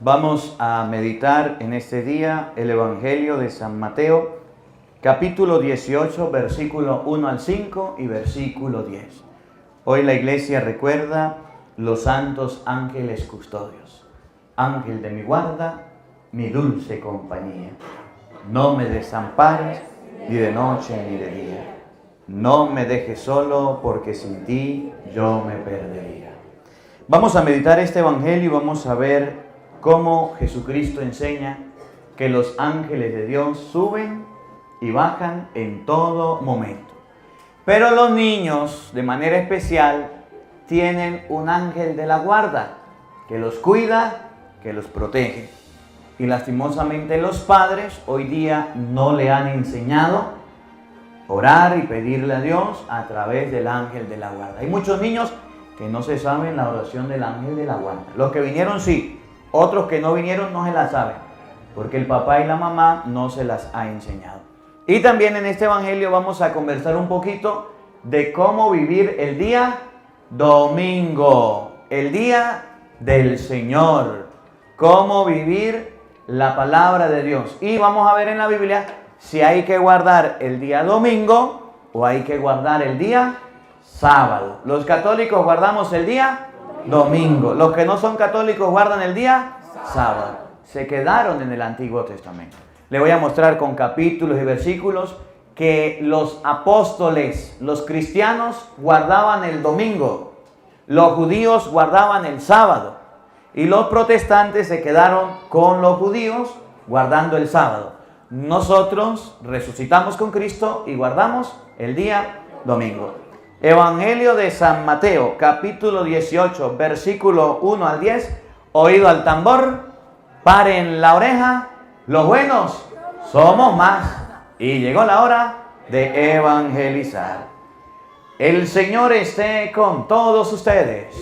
Vamos a meditar en este día el Evangelio de San Mateo, capítulo 18, versículo 1 al 5 y versículo 10. Hoy la iglesia recuerda los santos ángeles custodios. Ángel de mi guarda, mi dulce compañía. No me desampares ni de noche ni de día. No me dejes solo, porque sin ti yo me perdería. Vamos a meditar este Evangelio y vamos a ver cómo Jesucristo enseña que los ángeles de Dios suben y bajan en todo momento. Pero los niños, de manera especial, tienen un ángel de la guarda que los cuida, que los protege. Y lastimosamente los padres hoy día no le han enseñado orar y pedirle a Dios a través del ángel de la guarda. Hay muchos niños que no se saben la oración del ángel de la guarda. Los que vinieron sí, otros que no vinieron no se la saben, porque el papá y la mamá no se las ha enseñado. Y también en este evangelio vamos a conversar un poquito de cómo vivir el día domingo, el día del Señor, cómo vivir la palabra de Dios. Y vamos a ver en la Biblia si hay que guardar el día domingo o hay que guardar el día sábado. Los católicos guardamos el día domingo. Los que no son católicos guardan el día sábado. Se quedaron en el Antiguo Testamento. Le voy a mostrar con capítulos y versículos que los apóstoles, los cristianos, guardaban el domingo. Los judíos guardaban el sábado. Y los protestantes se quedaron con los judíos guardando el sábado. Nosotros resucitamos con Cristo y guardamos el día domingo. Evangelio de San Mateo, capítulo 18, versículo 1 al 10. Oído al tambor, paren la oreja, los buenos somos más. Y llegó la hora de evangelizar. El Señor esté con todos ustedes.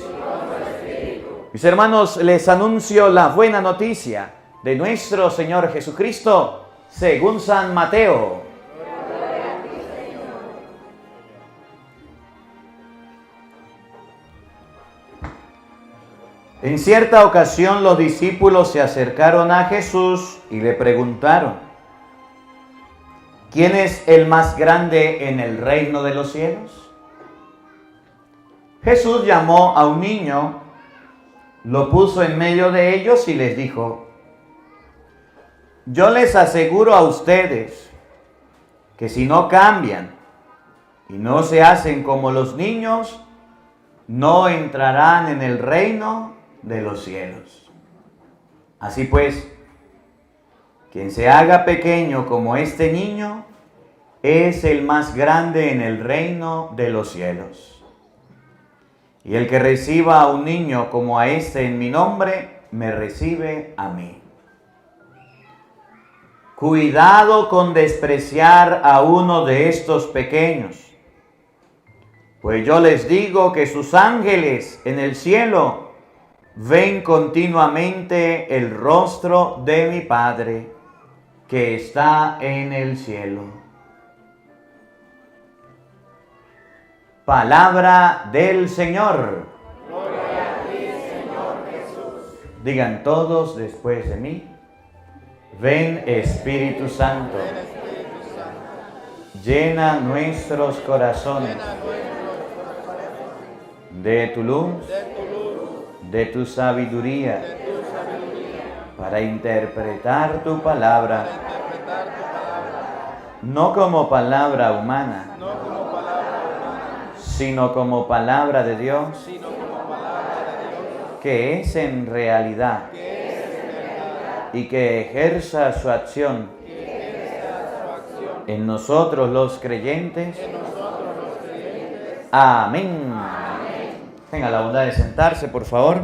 Mis hermanos, les anuncio la buena noticia de nuestro Señor Jesucristo según San Mateo. En cierta ocasión los discípulos se acercaron a Jesús y le preguntaron: ¿quién es el más grande en el reino de los cielos? Jesús llamó a un niño, lo puso en medio de ellos y les dijo: yo les aseguro a ustedes que si no cambian y no se hacen como los niños, no entrarán en el reino de los cielos. Así pues, quien se haga pequeño como este niño es el más grande en el reino de los cielos. Y el que reciba a un niño como a este en mi nombre, me recibe a mí. Cuidado con despreciar a uno de estos pequeños, pues yo les digo que sus ángeles en el cielo ven continuamente el rostro de mi Padre que está en el cielo. Palabra del Señor. Gloria a ti, Señor Jesús. Digan todos después de mí: ven Espíritu Santo, llena nuestros corazones de tu luz, de tu sabiduría, para interpretar tu palabra, no como palabra humana, sino como palabra de Dios, que es en realidad y que ejerza su acción en nosotros los creyentes. Amén. Tenga la bondad de sentarse, por favor.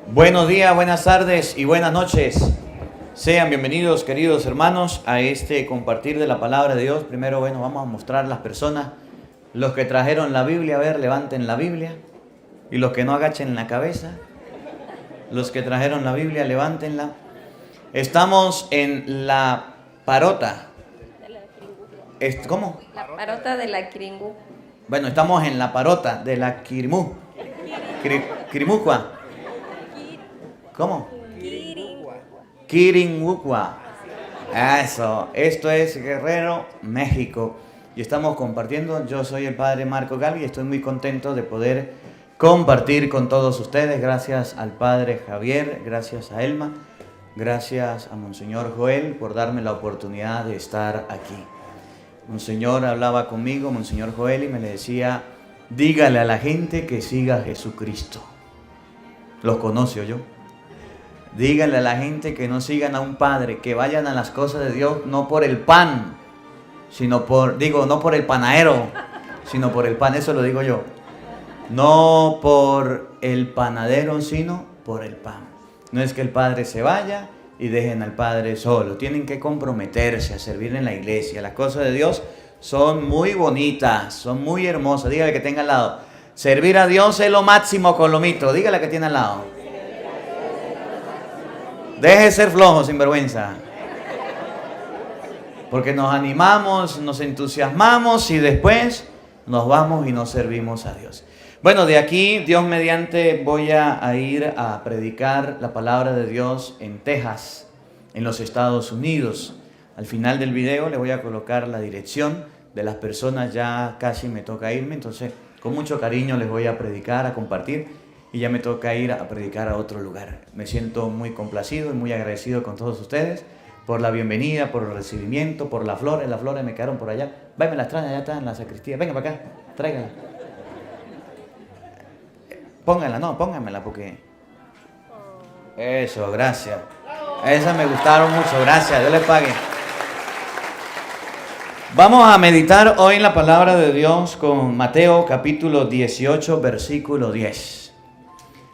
Buenos días, buenas tardes y buenas noches. Sean bienvenidos, queridos hermanos, a este compartir de la palabra de Dios. Primero, vamos a mostrar las personas. Los que trajeron la Biblia, a ver, levanten la Biblia. Y los que no, agachen la cabeza. Los que trajeron la Biblia, levántenla. Estamos en la parota. ¿Cómo? La parota de la Quiringú. Bueno, estamos en la parota de la Quirimú. Quirimucua. ¿Cómo? Quiringua. Quiringua. Eso, esto es Guerrero, México. Y estamos compartiendo. Yo soy el padre Marco Galvi y estoy muy contento de poder compartir con todos ustedes. Gracias al padre Javier, gracias a Elma, gracias a Monseñor Joel por darme la oportunidad de estar aquí. Monseñor hablaba conmigo, Monseñor Joel, y me le decía: dígale a la gente que siga a Jesucristo. Los conoció yo. Díganle a la gente que no sigan a un padre, que vayan a las cosas de Dios no por el pan, sino no por el panadero, sino por el pan. Eso lo digo yo. No por el panadero, sino por el pan. No es que el padre se vaya y dejen al padre solo. Tienen que comprometerse a servir en la iglesia. Las cosas de Dios son muy bonitas, son muy hermosas. Dígale que tenga al lado: servir a Dios es lo máximo, Colomito. Dígale que tiene al lado. Deje de ser flojo, sinvergüenza. Porque nos animamos, nos entusiasmamos y después nos vamos y nos servimos a Dios. Bueno, de aquí, Dios mediante, voy a ir a predicar la palabra de Dios en Texas, en los Estados Unidos. Al final del video le voy a colocar la dirección de las personas. Ya casi me toca irme, entonces con mucho cariño les voy a predicar, a compartir. Y ya me toca ir a predicar a otro lugar. Me siento muy complacido y muy agradecido con todos ustedes por la bienvenida, por el recibimiento, por las flores. Las flores me quedaron por allá. Váyame, las traen, allá están en la sacristía. Venga para acá, tráigala. Pónganla, no, pónganmela porque... Eso, gracias. Esas me gustaron mucho, gracias, Dios les pague. Vamos a meditar hoy en la palabra de Dios con Mateo capítulo 18, versículo 10.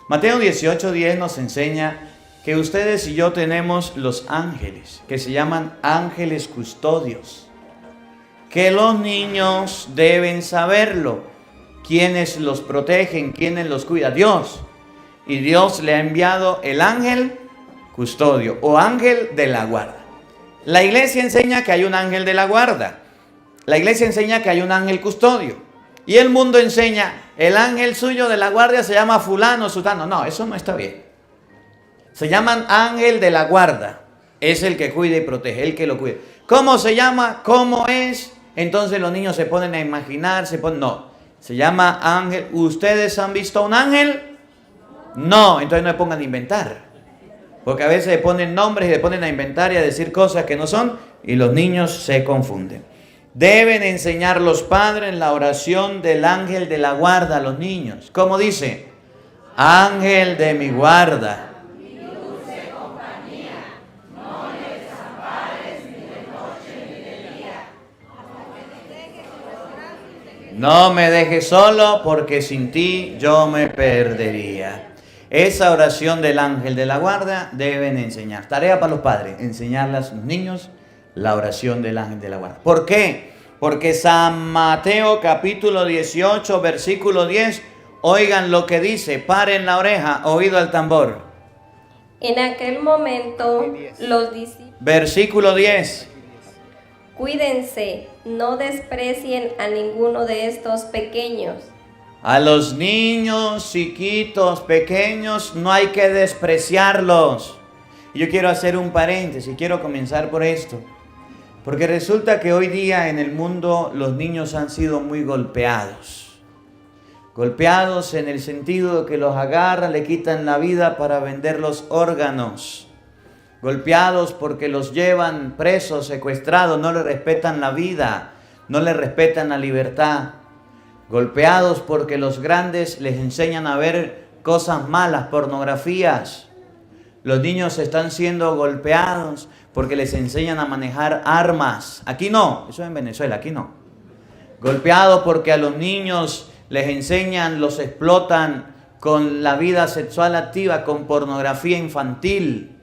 Mateo 18:10 nos enseña que ustedes y yo tenemos los ángeles, que se llaman ángeles custodios, que los niños deben saberlo. ¿Quiénes los protegen? ¿Quiénes los cuida? Dios. Y Dios le ha enviado el ángel custodio o ángel de la guarda. La iglesia enseña que hay un ángel de la guarda. La iglesia enseña que hay un ángel custodio. Y el mundo enseña: el ángel suyo de la guardia se llama fulano, sutano. No, eso no está bien. Se llaman ángel de la guarda. Es el que cuida y protege, el que lo cuida. ¿Cómo se llama? ¿Cómo es? Entonces los niños se ponen a imaginar, no. Se llama ángel. ¿Ustedes han visto un ángel? No, entonces no se pongan a inventar. Porque a veces le ponen nombres y le ponen a inventar y a decir cosas que no son, y los niños se confunden. Deben enseñar los padres la oración del ángel de la guarda a los niños. ¿Cómo dice? Ángel de mi guarda, mi dulce compañía, no me desampares ni de noche ni de día. No me dejes solo, porque sin ti yo me perdería. Esa oración del ángel de la guarda deben enseñar. Tarea para los padres: enseñarle a sus niños la oración del ángel de la guarda. ¿Por qué? Porque San Mateo capítulo 18 versículo 10, oigan lo que dice, paren la oreja, oído al tambor. En aquel momento los discípulos... Versículo 10. Cuídense, no desprecien a ninguno de estos pequeños. A los niños chiquitos, pequeños, no hay que despreciarlos. Y yo quiero hacer un paréntesis, quiero comenzar por esto. Porque resulta que hoy día en el mundo los niños han sido muy golpeados. Golpeados en el sentido de que los agarran, le quitan la vida para vender los órganos. Golpeados porque los llevan presos, secuestrados, no les respetan la vida, no les respetan la libertad. Golpeados porque los grandes les enseñan a ver cosas malas, pornografías. Los niños están siendo golpeados porque les enseñan a manejar armas. Aquí no, eso es en Venezuela, aquí no. Golpeados porque a los niños les enseñan, los explotan con la vida sexual activa, con pornografía infantil.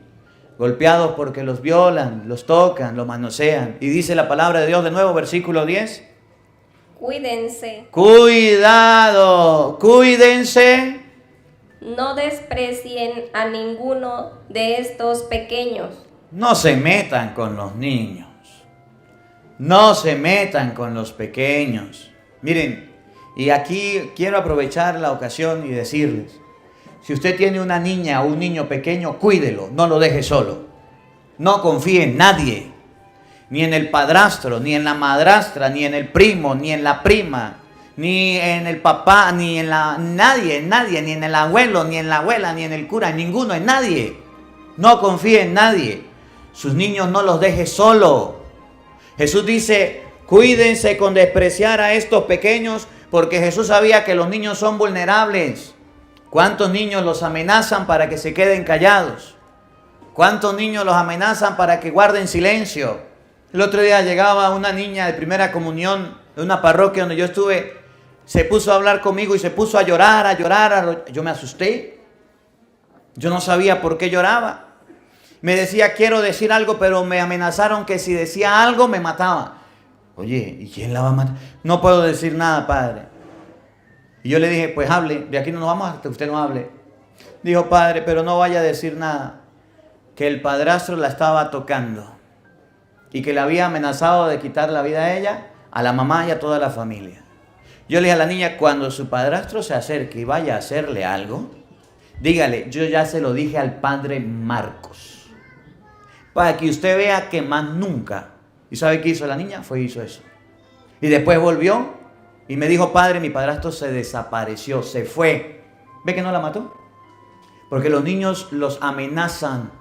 Golpeados porque los violan, los tocan, los manosean. Y dice la palabra de Dios de nuevo, versículo 10. Cuídense. Cuidado, cuídense. No desprecien a ninguno de estos pequeños. No se metan con los niños. No se metan con los pequeños. Miren, y aquí quiero aprovechar la ocasión y decirles, Si usted tiene una niña o un niño pequeño, cuídelo, no lo deje solo. No confíe en nadie, ni en el padrastro, ni en la madrastra, ni en el primo, ni en la prima, ni en el papá, ni en nadie, ni en el abuelo, ni en la abuela, ni en el cura, ninguno, en nadie. No confíe en nadie. Sus niños no los deje solo. Jesús dice, cuídense con despreciar a estos pequeños, porque Jesús sabía que los niños son vulnerables. ¿Cuántos niños los amenazan para que se queden callados? ¿Cuántos niños los amenazan para que guarden silencio? El otro día llegaba una niña de primera comunión de una parroquia donde yo estuve, se puso a hablar conmigo y se puso a llorar. Yo me asusté. Yo no sabía por qué lloraba. Me decía, quiero decir algo, pero me amenazaron que si decía algo me mataba. Oye, ¿y quién la va a matar? No puedo decir nada, padre. Y yo le dije, pues hable, de aquí no nos vamos hasta que usted no hable. Dijo, padre, pero no vaya a decir nada. Que el padrastro la estaba tocando y que le había amenazado de quitar la vida a ella, a la mamá y a toda la familia. Yo le dije a la niña, cuando su padrastro se acerque y vaya a hacerle algo, dígale, yo ya se lo dije al padre Marcos, para que usted vea que más nunca. ¿Y sabe qué hizo la niña? Hizo eso. Y después volvió y me dijo, padre, mi padrastro se desapareció, se fue. ¿Ve que no la mató? Porque los niños los amenazan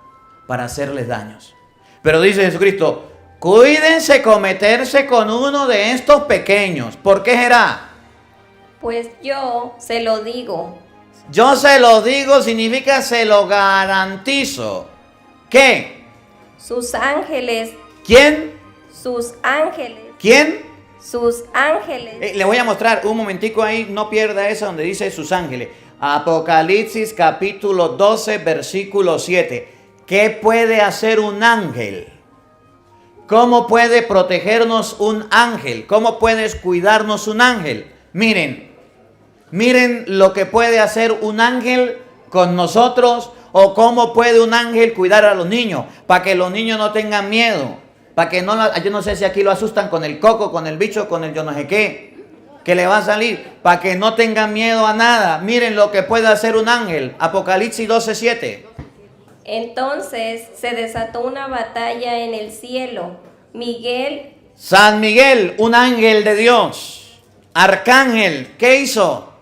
para hacerles daños. Pero dice Jesucristo, cuídense con meterse con uno de estos pequeños. ¿Por qué será? Pues yo se lo digo. Yo se lo digo significa se lo garantizo. ¿Qué? Sus ángeles. ¿Quién? Sus ángeles. ¿Quién? Sus ángeles. Le voy a mostrar un momentico ahí, no pierda eso donde dice sus ángeles. Apocalipsis capítulo 12, versículo 7. ¿Qué puede hacer un ángel? ¿Cómo puede protegernos un ángel? ¿Cómo puede cuidarnos un ángel? Miren lo que puede hacer un ángel con nosotros, o cómo puede un ángel cuidar a los niños, para que los niños no tengan miedo, para que no, yo no sé si aquí lo asustan con el coco, con el bicho, con el yo no sé qué, que le va a salir, para que no tengan miedo a nada. Miren lo que puede hacer un ángel. Apocalipsis 12:7. Entonces se desató una batalla en el cielo. San Miguel, un ángel de Dios, arcángel, ¿qué hizo?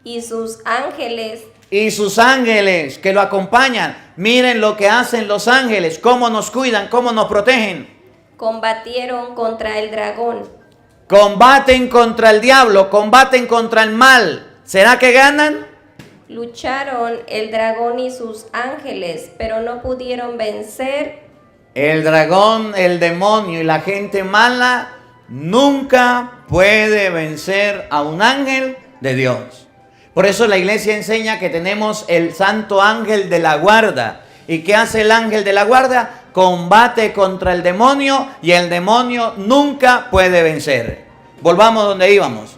Y sus ángeles. Y sus ángeles que lo acompañan. Miren lo que hacen los ángeles, cómo nos cuidan, cómo nos protegen. Combatieron contra el dragón. Combaten contra el diablo, combaten contra el mal. ¿Será que ganan? Lucharon el dragón y sus ángeles, pero no pudieron vencer. El dragón, el demonio y la gente mala nunca puede vencer a un ángel de Dios. Por eso la iglesia enseña que tenemos el santo ángel de la guarda. ¿Y qué hace el ángel de la guarda? Combate contra el demonio y el demonio nunca puede vencer. Volvamos donde íbamos.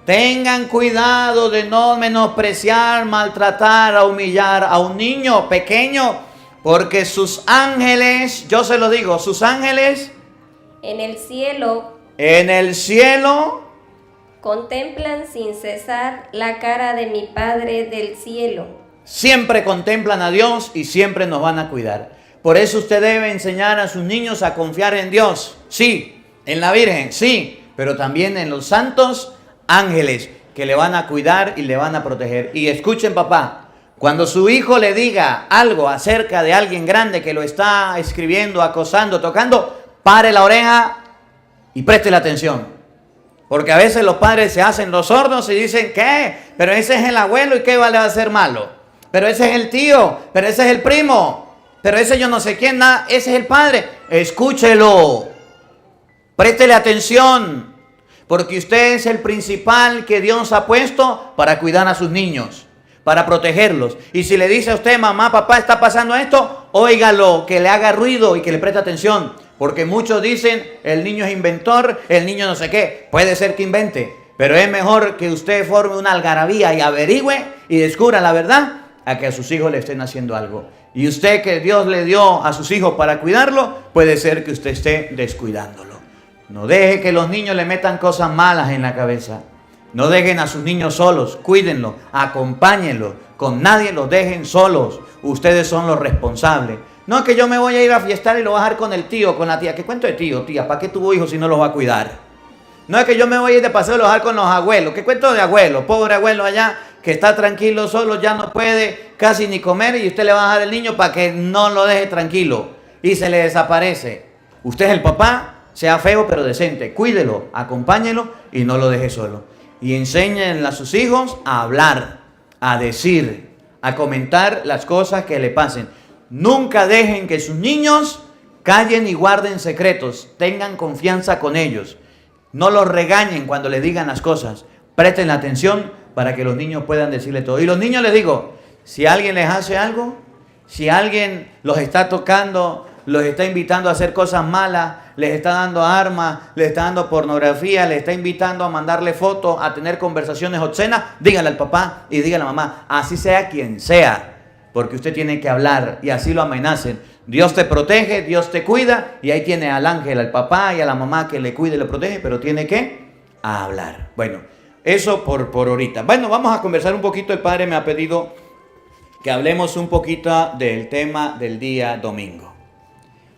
Tengan cuidado de no menospreciar, maltratar, humillar a un niño pequeño, porque sus ángeles, yo se lo digo, sus ángeles en el cielo contemplan sin cesar la cara de mi Padre del cielo. Siempre contemplan a Dios y siempre nos van a cuidar. Por eso usted debe enseñar a sus niños a confiar en Dios. Sí, en la Virgen, sí, pero también en los santos ángeles que le van a cuidar y le van a proteger. Y escuchen, papá, cuando su hijo le diga algo acerca de alguien grande que lo está escribiendo, acosando, tocando, pare la oreja y preste la atención. Porque a veces los padres se hacen los sordos y dicen, ¿qué? Pero ese es el abuelo y ¿qué le va a hacer malo? Pero ese es el tío, pero ese es el primo, pero ese yo no sé quién, nada, ese es el padre. Escúchelo, préstele atención, porque usted es el principal que Dios ha puesto para cuidar a sus niños, para protegerlos. Y si le dice a usted, mamá, papá, está pasando esto, óigalo, que le haga ruido y que le preste atención. Porque muchos dicen, el niño es inventor, el niño no sé qué. Puede ser que invente, pero es mejor que usted forme una algarabía y averigüe y descubra la verdad a que a sus hijos le estén haciendo algo. Y usted, que Dios le dio a sus hijos para cuidarlo, puede ser que usted esté descuidándolo. No deje que los niños le metan cosas malas en la cabeza. No dejen a sus niños solos, cuídenlos, acompáñenlos, con nadie los dejen solos. Ustedes son los responsables. No es que yo me voy a ir a fiestar y lo voy a dejar con el tío, con la tía. ¿Qué cuento de tío, tía? ¿Para qué tuvo hijos si no los va a cuidar? No es que yo me voy a ir de paseo y lo voy a dejar con los abuelos. ¿Qué cuento de abuelo? Pobre abuelo allá que está tranquilo solo, ya no puede casi ni comer y usted le va a dejar el niño para que no lo deje tranquilo y se le desaparece. Usted es el papá, sea feo pero decente. Cuídelo, acompáñelo y no lo deje solo. Y enséñenle a sus hijos a hablar, a decir, a comentar las cosas que le pasen. Nunca dejen que sus niños callen y guarden secretos. Tengan confianza con ellos. No los regañen cuando les digan las cosas. Presten la atención para que los niños puedan decirle todo. Y los niños les digo, si alguien les hace algo, si alguien los está tocando, los está invitando a hacer cosas malas, les está dando armas, les está dando pornografía, les está invitando a mandarle fotos, a tener conversaciones obscenas, dígale al papá y dígale a la mamá, así sea quien sea, porque usted tiene que hablar y así lo amenacen. Dios te protege, Dios te cuida y ahí tiene al ángel, al papá y a la mamá que le cuida y le protege, pero tiene que hablar. Bueno, eso por ahorita. Bueno, vamos a conversar un poquito. El Padre me ha pedido que hablemos un poquito del tema del día domingo.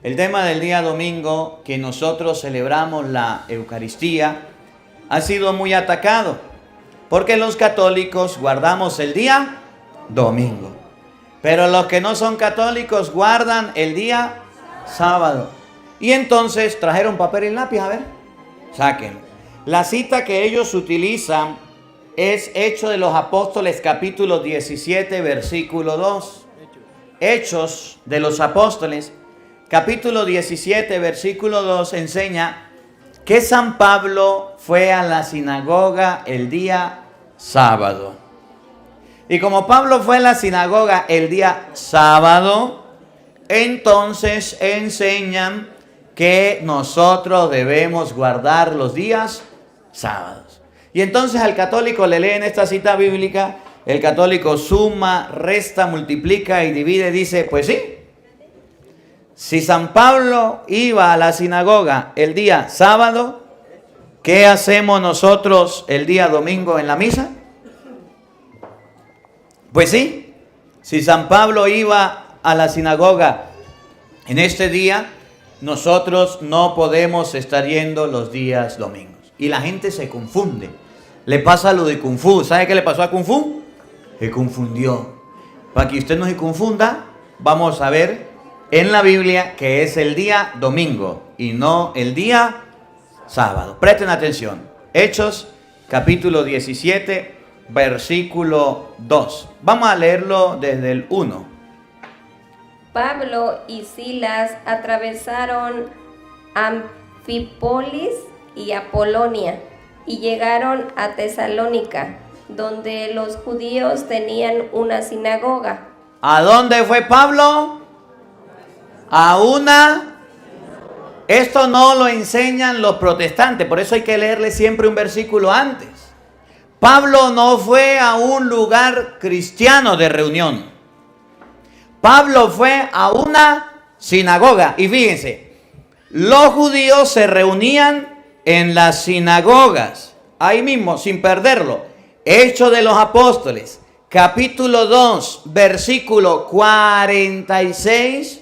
El tema del día domingo, que nosotros celebramos la Eucaristía, ha sido muy atacado, porque los católicos guardamos el día domingo, pero los que no son católicos guardan el día sábado. Y entonces trajeron papel y lápiz, a ver, sáquenlo. La cita que ellos utilizan es Hechos de los Apóstoles, capítulo 17, versículo 2. Hechos de los Apóstoles, capítulo 17, versículo 2, enseña que San Pablo fue a la sinagoga el día sábado. Y como Pablo fue a la sinagoga el día sábado, entonces enseñan que nosotros debemos guardar los días sábados. Y entonces al católico le leen esta cita bíblica, el católico suma, resta, multiplica y divide, dice, pues sí, si San Pablo iba a la sinagoga el día sábado, ¿qué hacemos nosotros el día domingo en la misa? Pues sí, si San Pablo iba a la sinagoga en este día, nosotros no podemos estar yendo los días domingos. Y la gente se confunde. Le pasa lo de Kung Fu. ¿Sabe qué le pasó a Kung Fu? Se confundió. Para que usted no se confunda, vamos a ver en la Biblia que es el día domingo y no el día sábado. Presten atención. Hechos, capítulo 17, versículo 2. Vamos a leerlo desde el 1. Pablo y Silas atravesaron Anfípolis y Apolonia y llegaron a Tesalónica, donde los judíos tenían una sinagoga. ¿A dónde fue Pablo? A una. Esto no lo enseñan los protestantes, por eso hay que leerle siempre un versículo antes. Pablo no fue a un lugar cristiano de reunión. Pablo fue a una sinagoga. Y fíjense, los judíos se reunían en las sinagogas, ahí mismo, sin perderlo. Hechos de los Apóstoles, capítulo 2, versículo 46.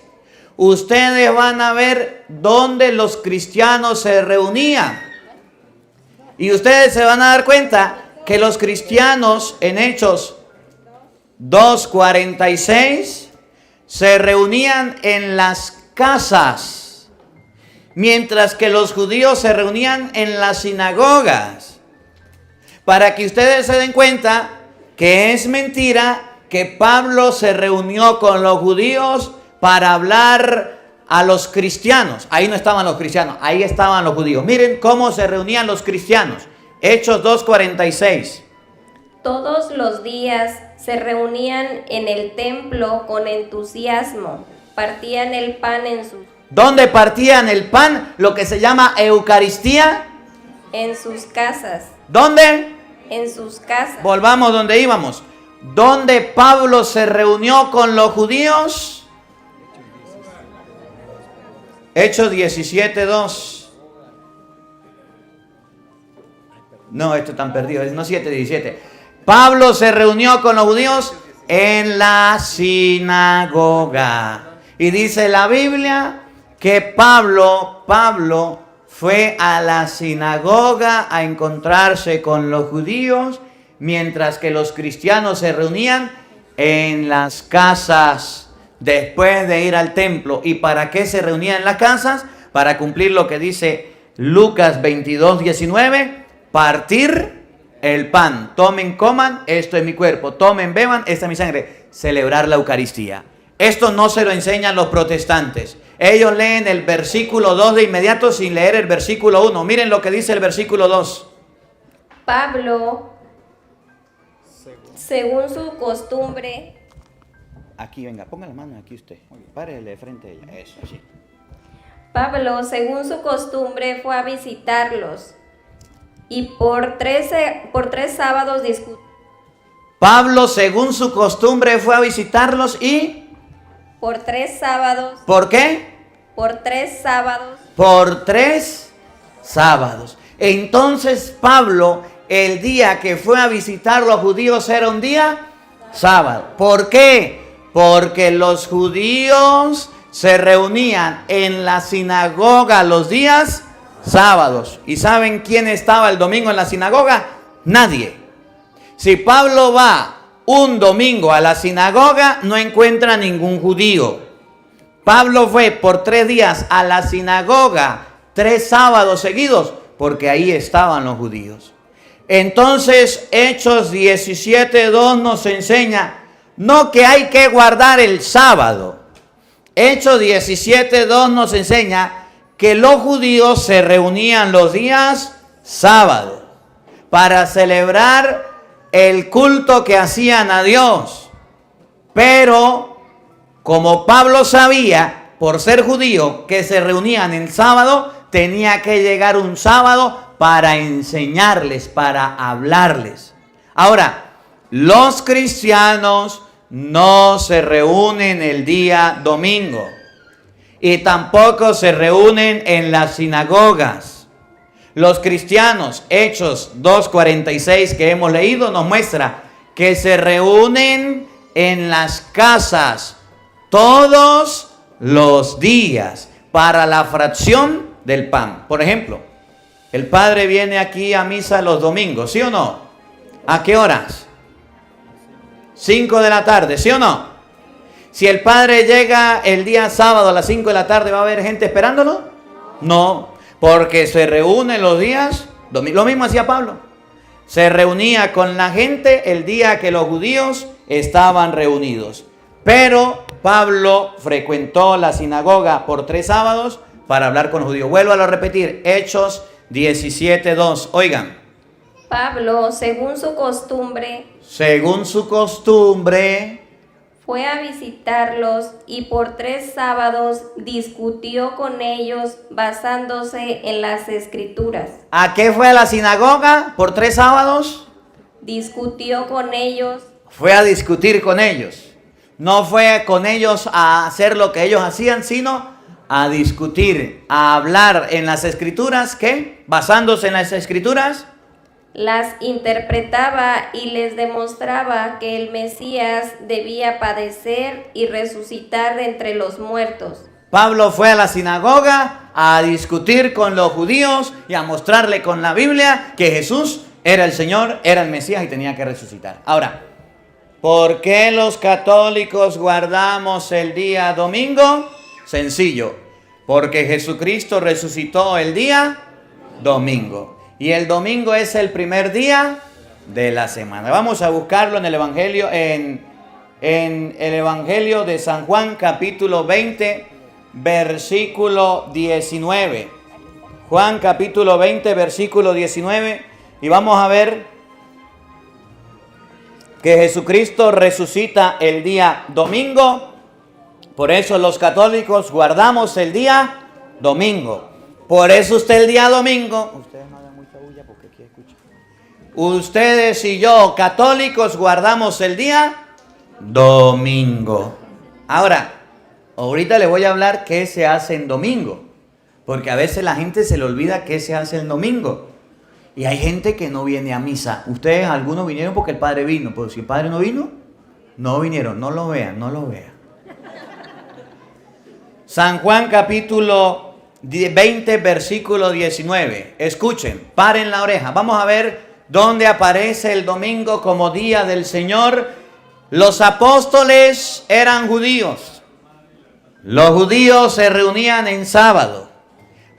Ustedes van a ver dónde los cristianos se reunían. Y ustedes se van a dar cuenta que los cristianos en Hechos 2:46 se reunían en las casas, mientras que los judíos se reunían en las sinagogas. Para que ustedes se den cuenta que es mentira que Pablo se reunió con los judíos para hablar a los cristianos. Ahí no estaban los cristianos, ahí estaban los judíos. Miren cómo se reunían los cristianos. Hechos 2:46. Todos los días se reunían en el templo con entusiasmo, partían el pan en sus... ¿Dónde partían el pan? Lo que se llama Eucaristía. En sus casas. ¿Dónde? En sus casas. Volvamos donde íbamos. ¿Dónde Pablo se reunió con los judíos? Hechos 17:2. No, esto están perdidos, no 7:17. Pablo se reunió con los judíos en la sinagoga. Y dice la Biblia que Pablo fue a la sinagoga a encontrarse con los judíos, mientras que los cristianos se reunían en las casas después de ir al templo. ¿Y para qué se reunían en las casas? Para cumplir lo que dice Lucas 22:19, partir el pan. Tomen, coman, esto es mi cuerpo. Tomen, beban, esta es mi sangre. Celebrar la Eucaristía. Esto no se lo enseñan los protestantes. Ellos leen el versículo 2 de inmediato sin leer el versículo 1. Miren lo que dice el versículo 2. Pablo, según su costumbre. Aquí, venga, ponga la mano aquí usted. Párele frente a ella. Eso, así. Pablo, según su costumbre, fue a visitarlos. Y por tres sábados discutió. Pablo, según su costumbre, fue a visitarlos y... Por 3 sábados. ¿Por qué? Por 3 sábados. Por 3 sábados. Entonces Pablo, el día que fue a visitar a los judíos era un día sábado. ¿Por qué? Porque los judíos se reunían en la sinagoga los días sábados. ¿Y saben quién estaba el domingo en la sinagoga? Nadie. Si Pablo va un domingo a la sinagoga, no encuentra ningún judío. Pablo fue por 3 días a la sinagoga, 3 sábados seguidos, porque ahí estaban los judíos. Entonces, Hechos 17:2 nos enseña, no que hay que guardar el sábado. Hechos 17:2 nos enseña que los judíos se reunían los días sábados para celebrar el culto que hacían a Dios. Pero como Pablo sabía, por ser judío, que se reunían el sábado, tenía que llegar un sábado para enseñarles, para hablarles. Ahora, los cristianos no se reúnen el día domingo y tampoco se reúnen en las sinagogas. Los cristianos, Hechos 2:46 que hemos leído, nos muestra que se reúnen en las casas todos los días para la fracción del pan. Por ejemplo, el padre viene aquí a misa los domingos, ¿sí o no? ¿A qué horas? 5 de la tarde, ¿sí o no? Si el padre llega el día sábado a las 5 de la tarde, ¿va a haber gente esperándolo? No. Porque se reúnen los días, lo mismo hacía Pablo. Se reunía con la gente el día que los judíos estaban reunidos. Pero Pablo frecuentó la sinagoga por 3 sábados para hablar con los judíos. Vuelvo a repetir, Hechos 17:2. Oigan. Pablo, según su costumbre, fue a visitarlos y por 3 sábados discutió con ellos basándose en las Escrituras. ¿A qué fue a la sinagoga por 3 sábados? Discutió con ellos. Fue a discutir con ellos. No fue con ellos a hacer lo que ellos hacían, sino a discutir, a hablar en las Escrituras. ¿Qué? Basándose en las Escrituras. Las interpretaba y les demostraba que el Mesías debía padecer y resucitar de entre los muertos. Pablo fue a la sinagoga a discutir con los judíos y a mostrarle con la Biblia que Jesús era el Señor, era el Mesías y tenía que resucitar. Ahora, ¿por qué los católicos guardamos el día domingo? Sencillo, porque Jesucristo resucitó el día domingo. Y el domingo es el primer día de la semana. Vamos a buscarlo en el Evangelio, en el Evangelio de San Juan, capítulo 20, versículo 19. Juan, capítulo 20, versículo 19. Y vamos a ver que Jesucristo resucita el día domingo. Por eso los católicos guardamos el día domingo. Por eso usted el día domingo... Ustedes y yo, católicos, guardamos el día domingo. Ahora, ahorita les voy a hablar qué se hace en domingo, porque a veces la gente se le olvida qué se hace el domingo. Y hay gente que no viene a misa. Ustedes, algunos vinieron porque el Padre vino. Pero si el Padre no vino, no vinieron. No lo vean, no lo vean. San Juan capítulo 20, versículo 19. Escuchen, paren la oreja. Vamos a ver dónde aparece el domingo como día del Señor. Los apóstoles eran judíos. Los judíos se reunían en sábado.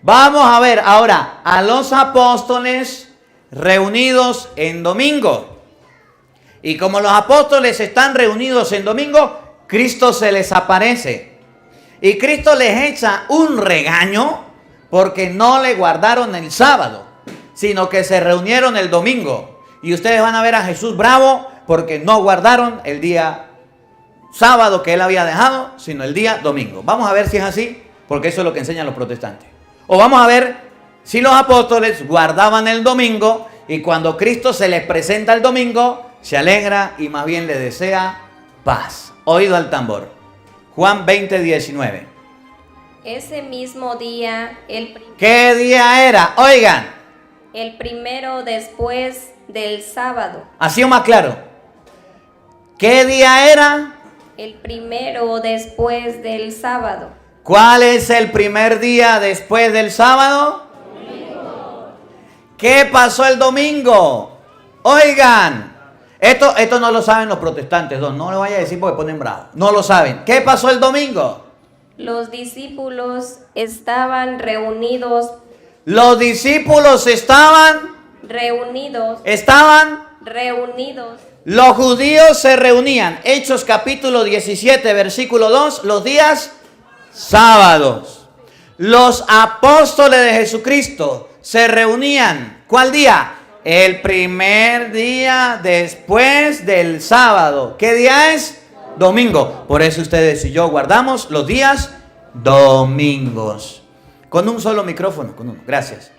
Vamos a ver ahora a los apóstoles reunidos en domingo. Y como los apóstoles están reunidos en domingo, Cristo se les aparece. Y Cristo les echa un regaño porque no le guardaron el sábado, sino que se reunieron el domingo. Y ustedes van a ver a Jesús bravo porque no guardaron el día sábado que él había dejado, sino el día domingo. Vamos a ver si es así, porque eso es lo que enseñan los protestantes. O vamos a ver si los apóstoles guardaban el domingo y cuando Cristo se les presenta el domingo, se alegra y más bien le desea paz. Oído al tambor. Juan 20, 19. Ese mismo día, ¿Qué día era? Oigan. El primero después del sábado. Así o más claro. ¿Qué día era? El primero después del sábado. ¿Cuál es el primer día después del sábado? Domingo. ¿Qué pasó el domingo? Oigan, esto no lo saben los protestantes, no lo vaya a decir porque ponen bravo. No lo saben. ¿Qué pasó el domingo? Los discípulos estaban reunidos. Los discípulos estaban reunidos. Los judíos se reunían. Hechos capítulo 17, versículo 2, los días sábados. Los apóstoles de Jesucristo se reunían. ¿Cuál día? El primer día después del sábado. ¿Qué día es? Domingo. Por eso ustedes y yo guardamos los días domingos. Con un solo micrófono, con uno. Gracias.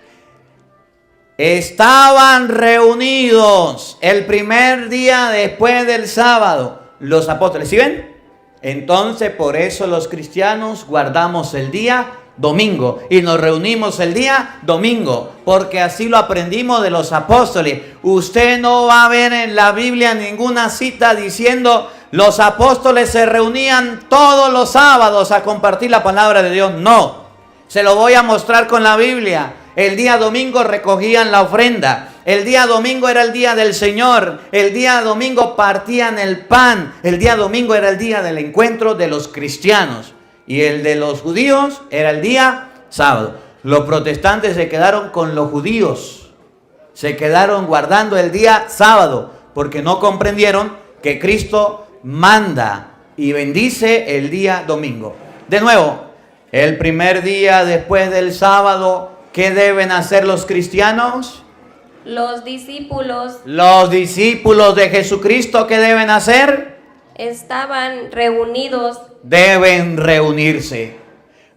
Estaban reunidos el primer día después del sábado los apóstoles. ¿Sí ven? Entonces por eso los cristianos guardamos el día domingo y nos reunimos el día domingo, porque así lo aprendimos de los apóstoles. Usted no va a ver en la Biblia ninguna cita diciendo los apóstoles se reunían todos los sábados a compartir la palabra de Dios. No, se lo voy a mostrar con la Biblia. El día domingo recogían la ofrenda. El día domingo era el día del Señor. El día domingo partían el pan. El día domingo era el día del encuentro de los cristianos. Y el de los judíos era el día sábado. Los protestantes se quedaron con los judíos. Se quedaron guardando el día sábado porque no comprendieron que Cristo manda y bendice el día domingo. De nuevo, el primer día después del sábado, ¿qué deben hacer los cristianos? Los discípulos de Jesucristo, ¿qué deben hacer? Estaban reunidos. Deben reunirse.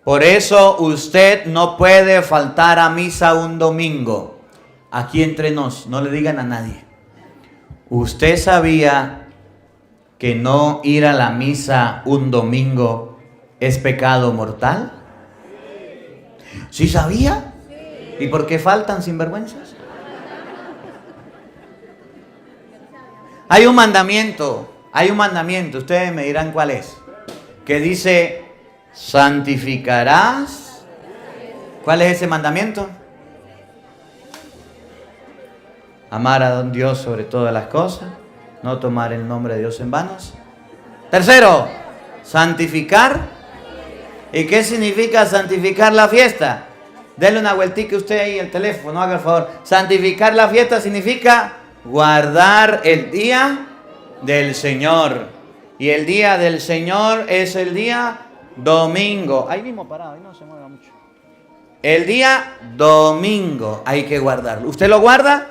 Por eso usted no puede faltar a misa un domingo. Aquí entre nos, no le digan a nadie. ¿Usted sabía que no ir a la misa un domingo es pecado mortal? ¿Sí sabía? ¿Y por qué faltan sinvergüenzas? Hay un mandamiento, ustedes me dirán cuál es, que dice, santificarás. ¿Cuál es ese mandamiento? Amar a Dios sobre todas las cosas, no tomar el nombre de Dios en vanos. Tercero, santificar. ¿Y qué significa santificar la fiesta? Denle una vueltica usted ahí el teléfono, haga el favor. Santificar la fiesta significa guardar el día del Señor. Y el día del Señor es el día domingo. Ahí mismo parado, ahí no se mueva mucho. El día domingo hay que guardarlo. ¿Usted lo guarda?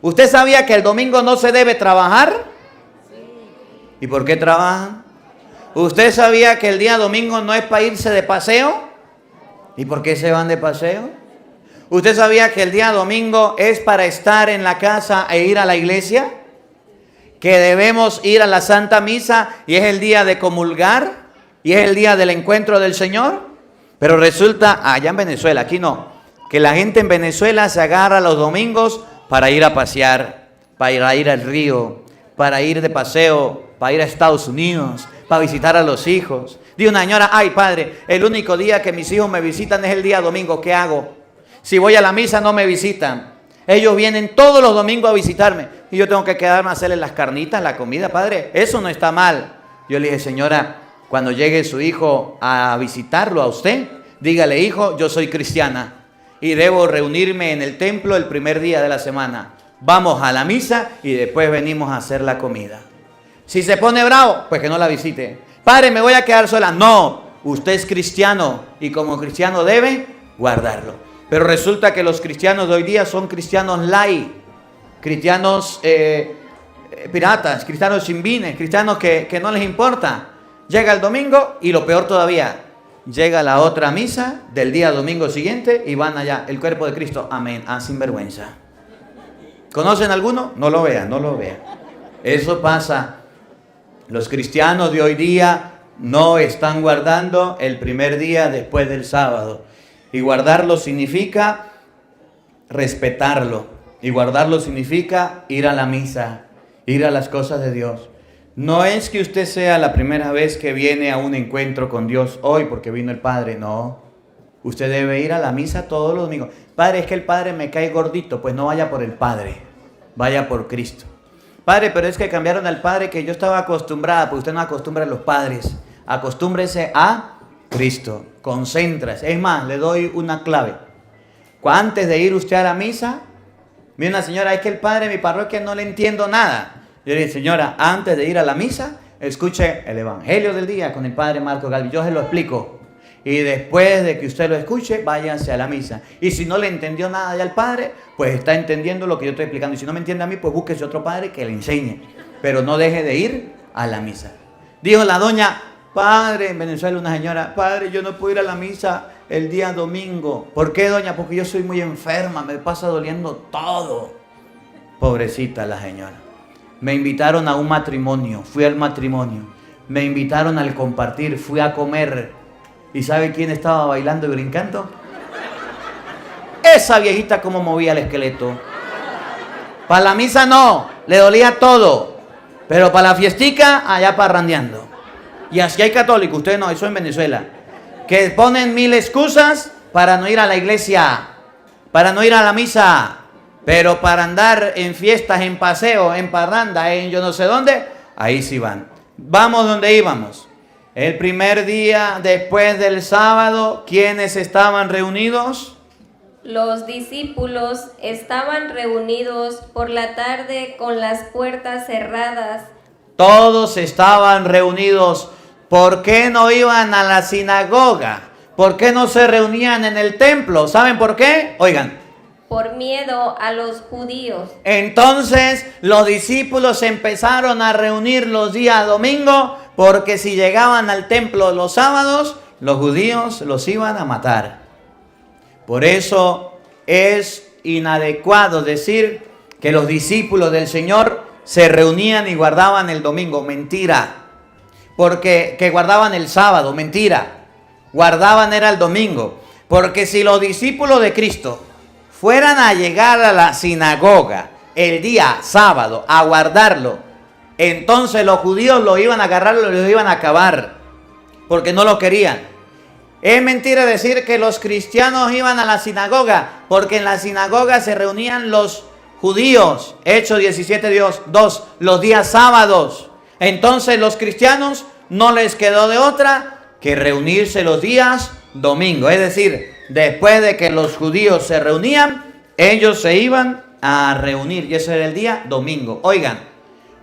¿Usted sabía que el domingo no se debe trabajar? ¿Y por qué trabajan? ¿Usted sabía que el día domingo no es para irse de paseo? ¿Y por qué se van de paseo? ¿Usted sabía que el día domingo es para estar en la casa e ir a la iglesia? Que debemos ir a la Santa Misa y es el día de comulgar y es el día del encuentro del Señor. Pero resulta, allá en Venezuela, aquí no, que la gente en Venezuela se agarra los domingos para ir a pasear, para ir al río, para ir de paseo, para ir a Estados Unidos, para visitar a los hijos. Dice una señora, ay padre, el único día que mis hijos me visitan es el día domingo, ¿qué hago? Si voy a la misa no me visitan. Ellos vienen todos los domingos a visitarme y yo tengo que quedarme a hacerles las carnitas, la comida, padre. Eso no está mal. Yo le dije, señora, cuando llegue su hijo a visitarlo a usted, dígale, hijo, yo soy cristiana y debo reunirme en el templo el primer día de la semana. Vamos a la misa y después venimos a hacer la comida. Si se pone bravo, pues que no la visite. Padre, me voy a quedar sola. No, usted es cristiano y como cristiano debe guardarlo. Pero resulta que los cristianos de hoy día son cristianos light, cristianos piratas, cristianos sin vines, cristianos que no les importa. Llega el domingo y lo peor todavía, llega la otra misa del día domingo siguiente y van allá, el cuerpo de Cristo, amén, sinvergüenza. ¿Conocen alguno? No lo vean, no lo vean. Eso pasa. Los cristianos de hoy día no están guardando el primer día después del sábado. Y guardarlo significa respetarlo. Y guardarlo significa ir a la misa, ir a las cosas de Dios. No es que usted sea la primera vez que viene a un encuentro con Dios hoy porque vino el Padre, no. Usted debe ir a la misa todos los domingos. Padre, es que el Padre me cae gordito, pues no vaya por el Padre, vaya por Cristo. Padre, pero es que cambiaron al Padre que yo estaba acostumbrada, pues usted no acostumbra a los padres. Acostúmbrese a Cristo, concéntrase. Es más, le doy una clave. Antes de ir usted a la misa, viene una señora, es que el padre de mi parroquia no le entiendo nada. Yo le dije, señora, antes de ir a la misa, escuche el Evangelio del día con el padre Marco Galvi. Yo se lo explico. Y después de que usted lo escuche, váyase a la misa. Y si no le entendió nada ya al padre, pues está entendiendo lo que yo estoy explicando. Y si no me entiende a mí, pues búsquese otro padre que le enseñe. Pero no deje de ir a la misa. Dijo la doña, padre, en Venezuela una señora, padre, yo no puedo ir a la misa el día domingo. ¿Por qué, doña? Porque yo soy muy enferma, me pasa doliendo todo. Pobrecita la señora. Me invitaron a un matrimonio, fui al matrimonio. Me invitaron al compartir, fui a comer. ¿Y sabe quién estaba bailando y brincando? Esa viejita como movía el esqueleto. Para la misa no, le dolía todo. Pero para la fiestica, allá parrandeando. Y así hay católicos, ustedes no, eso en Venezuela, que ponen mil excusas para no ir a la iglesia, para no ir a la misa, pero para andar en fiestas, en paseo, en parranda, en yo no sé dónde, ahí sí van. Vamos donde íbamos. El primer día después del sábado, ¿quiénes estaban reunidos? Los discípulos estaban reunidos por la tarde con las puertas cerradas. Todos estaban reunidos. ¿Por qué no iban a la sinagoga? ¿Por qué no se reunían en el templo? ¿Saben por qué? Oigan. Por miedo a los judíos. Entonces los discípulos empezaron a reunir los días domingo porque si llegaban al templo los sábados, los judíos los iban a matar. Por eso es inadecuado decir que los discípulos del Señor se reunían y guardaban el domingo. Mentira. Porque que guardaban el sábado. Mentira. Guardaban era el domingo. Porque si los discípulos de Cristo fueran a llegar a la sinagoga el día sábado a guardarlo, entonces los judíos lo iban a agarrar, lo iban a acabar, porque no lo querían. Es mentira decir que los cristianos iban a la sinagoga, porque en la sinagoga se reunían los judíos, Hechos 17:2, los días sábados. Entonces los cristianos no les quedó de otra que reunirse los días domingo, es decir, después de que los judíos se reunían, ellos se iban a reunir y ese era el día domingo. Oigan,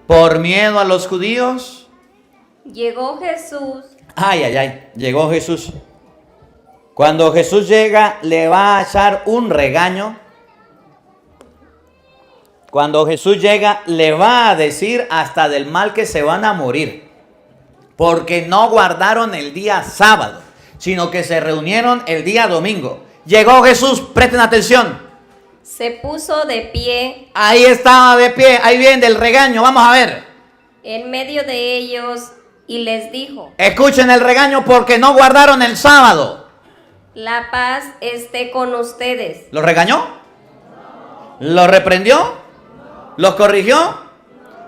por miedo a los judíos, llegó Jesús. Llegó Jesús. Cuando Jesús llega, le va a echar un regaño. Cuando Jesús llega, le va a decir hasta del mal que se van a morir, porque no guardaron el día sábado, sino que se reunieron el día domingo. Llegó Jesús, presten atención. Se puso de pie. Ahí estaba de pie, ahí viene el regaño, vamos a ver. En medio de ellos y les dijo: escuchen el regaño porque no guardaron el sábado. La paz esté con ustedes. ¿Lo regañó? ¿Los reprendió? ¿Los corrigió?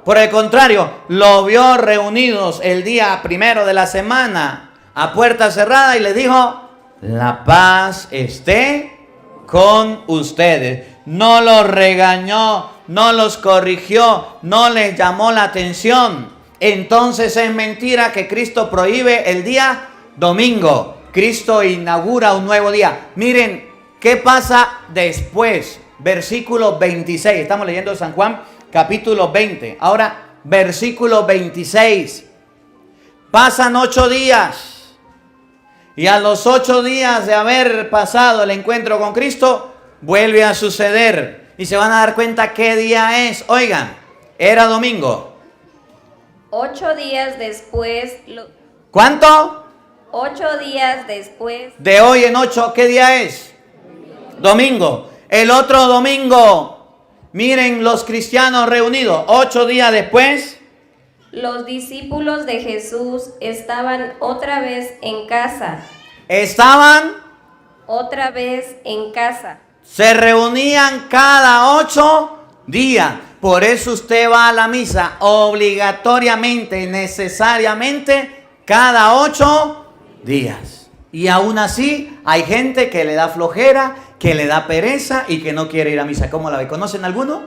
Por el contrario, los vio reunidos el día primero de la semana a puerta cerrada y les dijo: la paz esté con ustedes. No los regañó, no los corrigió, no les llamó la atención. Entonces es mentira que Cristo prohíbe el día domingo. Cristo inaugura un nuevo día. Miren qué pasa después. Versículo 26. Estamos leyendo San Juan capítulo 20. Ahora, versículo 26. Pasan 8 días. Y a los 8 días de haber pasado el encuentro con Cristo, vuelve a suceder. Y se van a dar cuenta qué día es. Oigan, era domingo. 8 días después. ¿Cuánto? 8 días después. De hoy en 8, ¿qué día es? Domingo. El otro domingo, miren los cristianos reunidos. 8 días después. Los discípulos de Jesús estaban otra vez en casa. Estaban Otra vez en casa. Se reunían cada 8 días. Por eso usted va a la misa obligatoriamente, necesariamente, cada 8 días. Y aún así hay gente que le da flojera, que le da pereza y que no quiere ir a misa. ¿Cómo la ve? ¿Conocen alguno?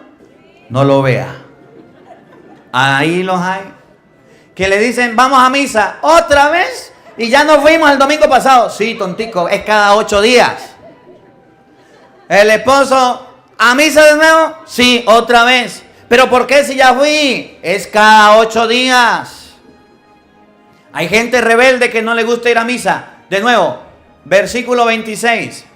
No lo vea. Ahí los hay. Que le dicen: vamos a misa otra vez y ya nos fuimos el domingo pasado. Sí, tontico, es cada 8 días. El esposo: ¿a misa de nuevo? Sí, otra vez. ¿Pero por qué si ya fui? Es cada 8 días. Hay gente rebelde que no le gusta ir a misa. De nuevo, versículo 26.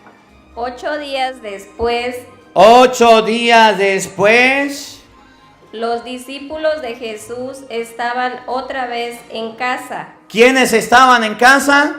8 días después. 8 días después. Los discípulos de Jesús estaban otra vez en casa. ¿Quiénes estaban en casa?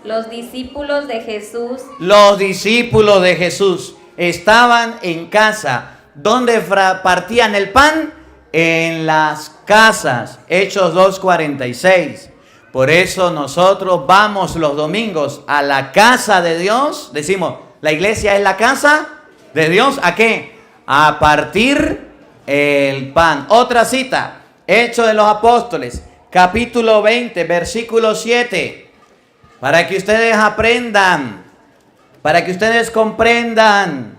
Los discípulos de Jesús. Los discípulos de Jesús estaban en casa. ¿Dónde partían el pan? En las casas. Hechos 2:46. Por eso nosotros vamos los domingos a la casa de Dios. Decimos, la iglesia es la casa de Dios. ¿A qué? A partir el pan. Otra cita. Hechos de los Apóstoles, capítulo 20, versículo 7. Para que ustedes aprendan, para que ustedes comprendan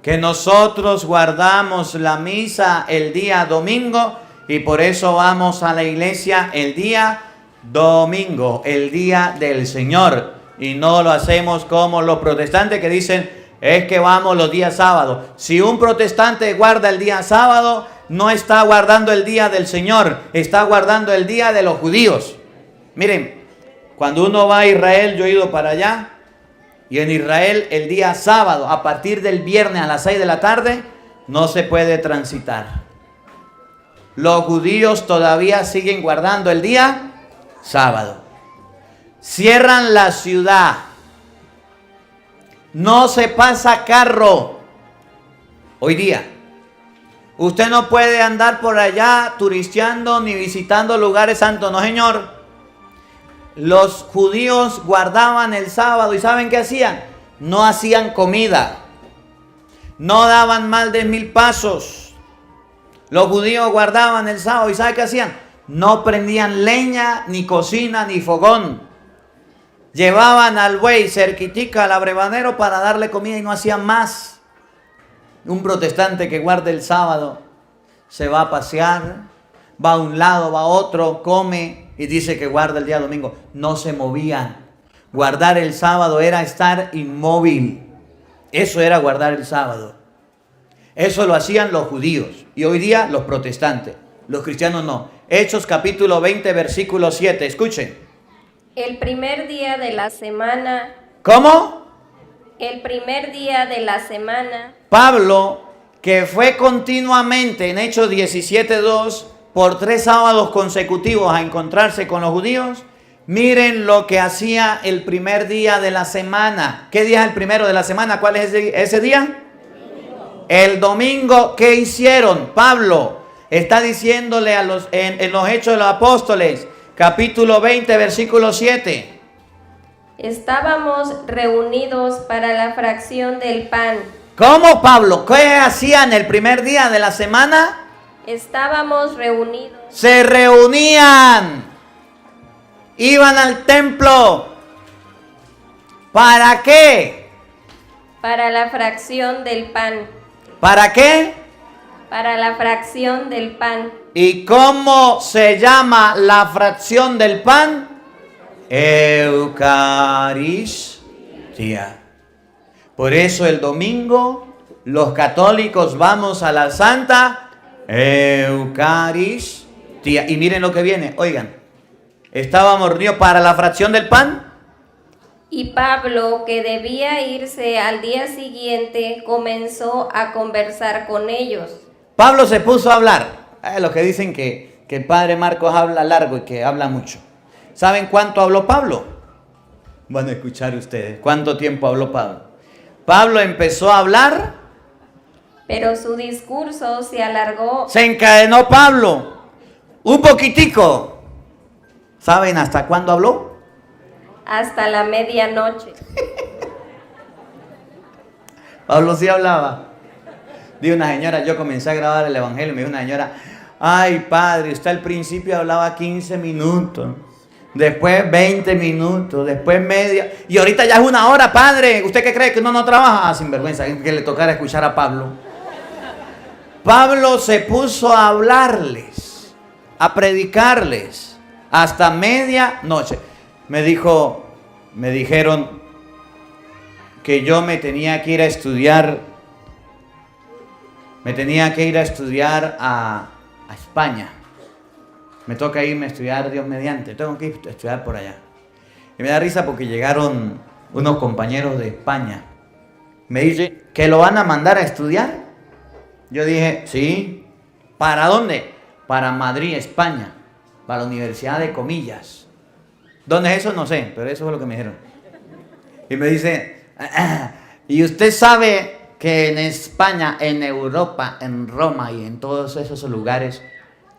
que nosotros guardamos la misa el día domingo y por eso vamos a la iglesia el día domingo, el día del Señor. Y no lo hacemos como los protestantes que dicen: es que vamos los días sábados. Si un protestante guarda el día sábado, no está guardando el día del Señor, está guardando el día de los judíos. Miren, cuando uno va a Israel, yo he ido para allá, y en Israel el día sábado, a partir del viernes a las 6 de la tarde, no se puede transitar. Los judíos todavía siguen guardando el día sábado. Cierran la ciudad. No se pasa carro. Hoy día. Usted no puede andar por allá turisteando ni visitando lugares santos. No, señor. Los judíos guardaban el sábado. ¿Y saben qué hacían? No hacían comida. No daban más de 1000 pasos. Los judíos guardaban el sábado. ¿Y saben qué hacían? No prendían leña, ni cocina, ni fogón. Llevaban al buey cerquitica al abrevadero para darle comida y no hacían más. Un protestante que guarda el sábado se va a pasear, va a un lado, va a otro, come y dice que guarda el día domingo. No se movían. Guardar el sábado era estar inmóvil. Eso era guardar el sábado. Eso lo hacían los judíos y hoy día los protestantes. Los cristianos no. Hechos capítulo 20 versículo 7. Escuchen. El primer día de la semana. ¿Cómo? El primer día de la semana. Pablo, que fue continuamente en Hechos 17:2 por 3 sábados consecutivos a encontrarse con los judíos, miren lo que hacía el primer día de la semana. ¿Qué día es el primero de la semana? ¿Cuál es ese día? El domingo. ¿Qué hicieron? Pablo está diciéndole a en los Hechos de los Apóstoles, capítulo 20, versículo 7. Estábamos reunidos para la fracción del pan. ¿Cómo, Pablo? ¿Qué hacían el primer día de la semana? Estábamos reunidos. Se reunían. Iban al templo. ¿Para qué? Para la fracción del pan. ¿Para qué? Para la fracción del pan. ¿Y cómo se llama la fracción del pan? Eucaristía. Por eso el domingo los católicos vamos a la Santa Eucaristía. Y miren lo que viene, oigan. Estábamos reunidos para la fracción del pan. Y Pablo, que debía irse al día siguiente, comenzó a conversar con ellos. Pablo se puso a hablar. Los que dicen que el padre Marcos habla largo y que habla mucho. ¿Saben cuánto habló Pablo? Van a escuchar ustedes. ¿Cuánto tiempo habló Pablo? Pablo empezó a hablar. Pero su discurso se alargó. Se encadenó Pablo. Un poquitico. ¿Saben hasta cuándo habló? Hasta la medianoche. Pablo sí hablaba. Dijo una señora, yo comencé a grabar el evangelio, me dijo una señora, ay padre, usted al principio hablaba 15 minutos, después 20 minutos, después media, y ahorita ya es 1 hora, padre. ¿Usted qué cree que uno no trabaja? Ah, sinvergüenza, que le tocara escuchar a Pablo. Pablo se puso a hablarles, a predicarles, hasta medianoche. Me dijeron que yo me tenía que ir a estudiar a España. Me toca irme a estudiar, Dios mediante. Tengo que ir a estudiar por allá. Y me da risa porque llegaron unos compañeros de España. Me dice, ¿que lo van a mandar a estudiar? Yo dije, sí. ¿Para dónde? Para Madrid, España. Para la Universidad de Comillas. ¿Dónde es eso? No sé, pero eso es lo que me dijeron. Y me dice, ¿y usted sabe que en España, en Europa, en Roma y en todos esos lugares,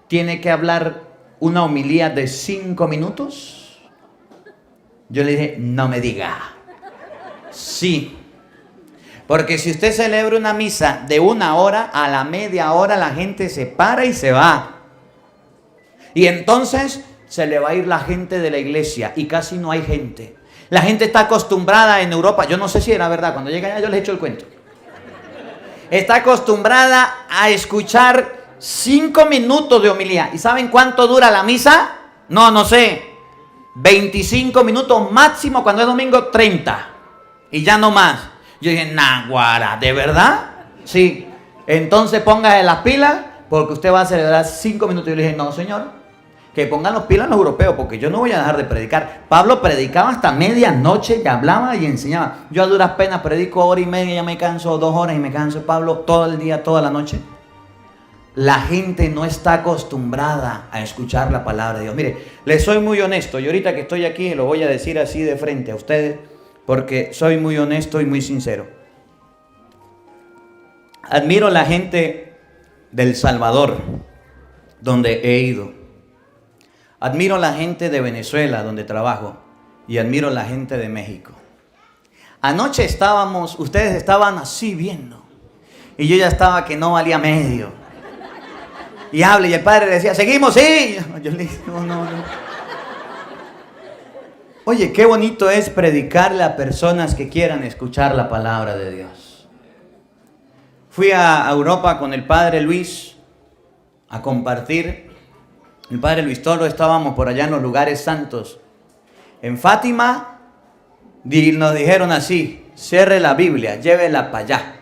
tiene que hablar una homilía de 5 minutos? Yo le dije, no me diga. Sí. Porque si usted celebra una misa de 1 hora, a la media hora la gente se para y se va. Y entonces se le va a ir la gente de la iglesia y casi no hay gente. La gente está acostumbrada en Europa, yo no sé si era verdad, cuando llega allá yo les echo el cuento. Está acostumbrada a escuchar 5 minutos de homilía. ¿Y saben cuánto dura la misa? No sé. 25 minutos máximo, cuando es domingo 30. Y ya no más. Yo dije, naguara, ¿de verdad? Sí. Entonces póngase las pilas porque usted va a celebrar 5 minutos. Yo le dije, no señor, que pongan los pilas los europeos, porque yo no voy a dejar de predicar. Pablo predicaba hasta medianoche, y hablaba y enseñaba. Yo a duras penas predico 1 hora y media, ya me canso, 2 horas y me canso. Pablo todo el día, toda la noche. La gente no está acostumbrada a escuchar la palabra de Dios. Mire, les soy muy honesto, y ahorita que estoy aquí lo voy a decir así de frente a ustedes, porque soy muy honesto y muy sincero. Admiro la gente del Salvador, donde he ido. Admiro la gente de Venezuela, donde trabajo, y admiro la gente de México. Anoche ustedes estaban así viendo, y yo ya estaba que no valía medio. Y hable, y el padre le decía, ¿seguimos? Sí. Yo le dije, no. Oye, qué bonito es predicarle a personas que quieran escuchar la palabra de Dios. Fui a Europa con el padre Luis a compartir. El padre Luis Toro, estábamos por allá en los lugares santos. En Fátima nos dijeron así, cierre la Biblia, llévela para allá.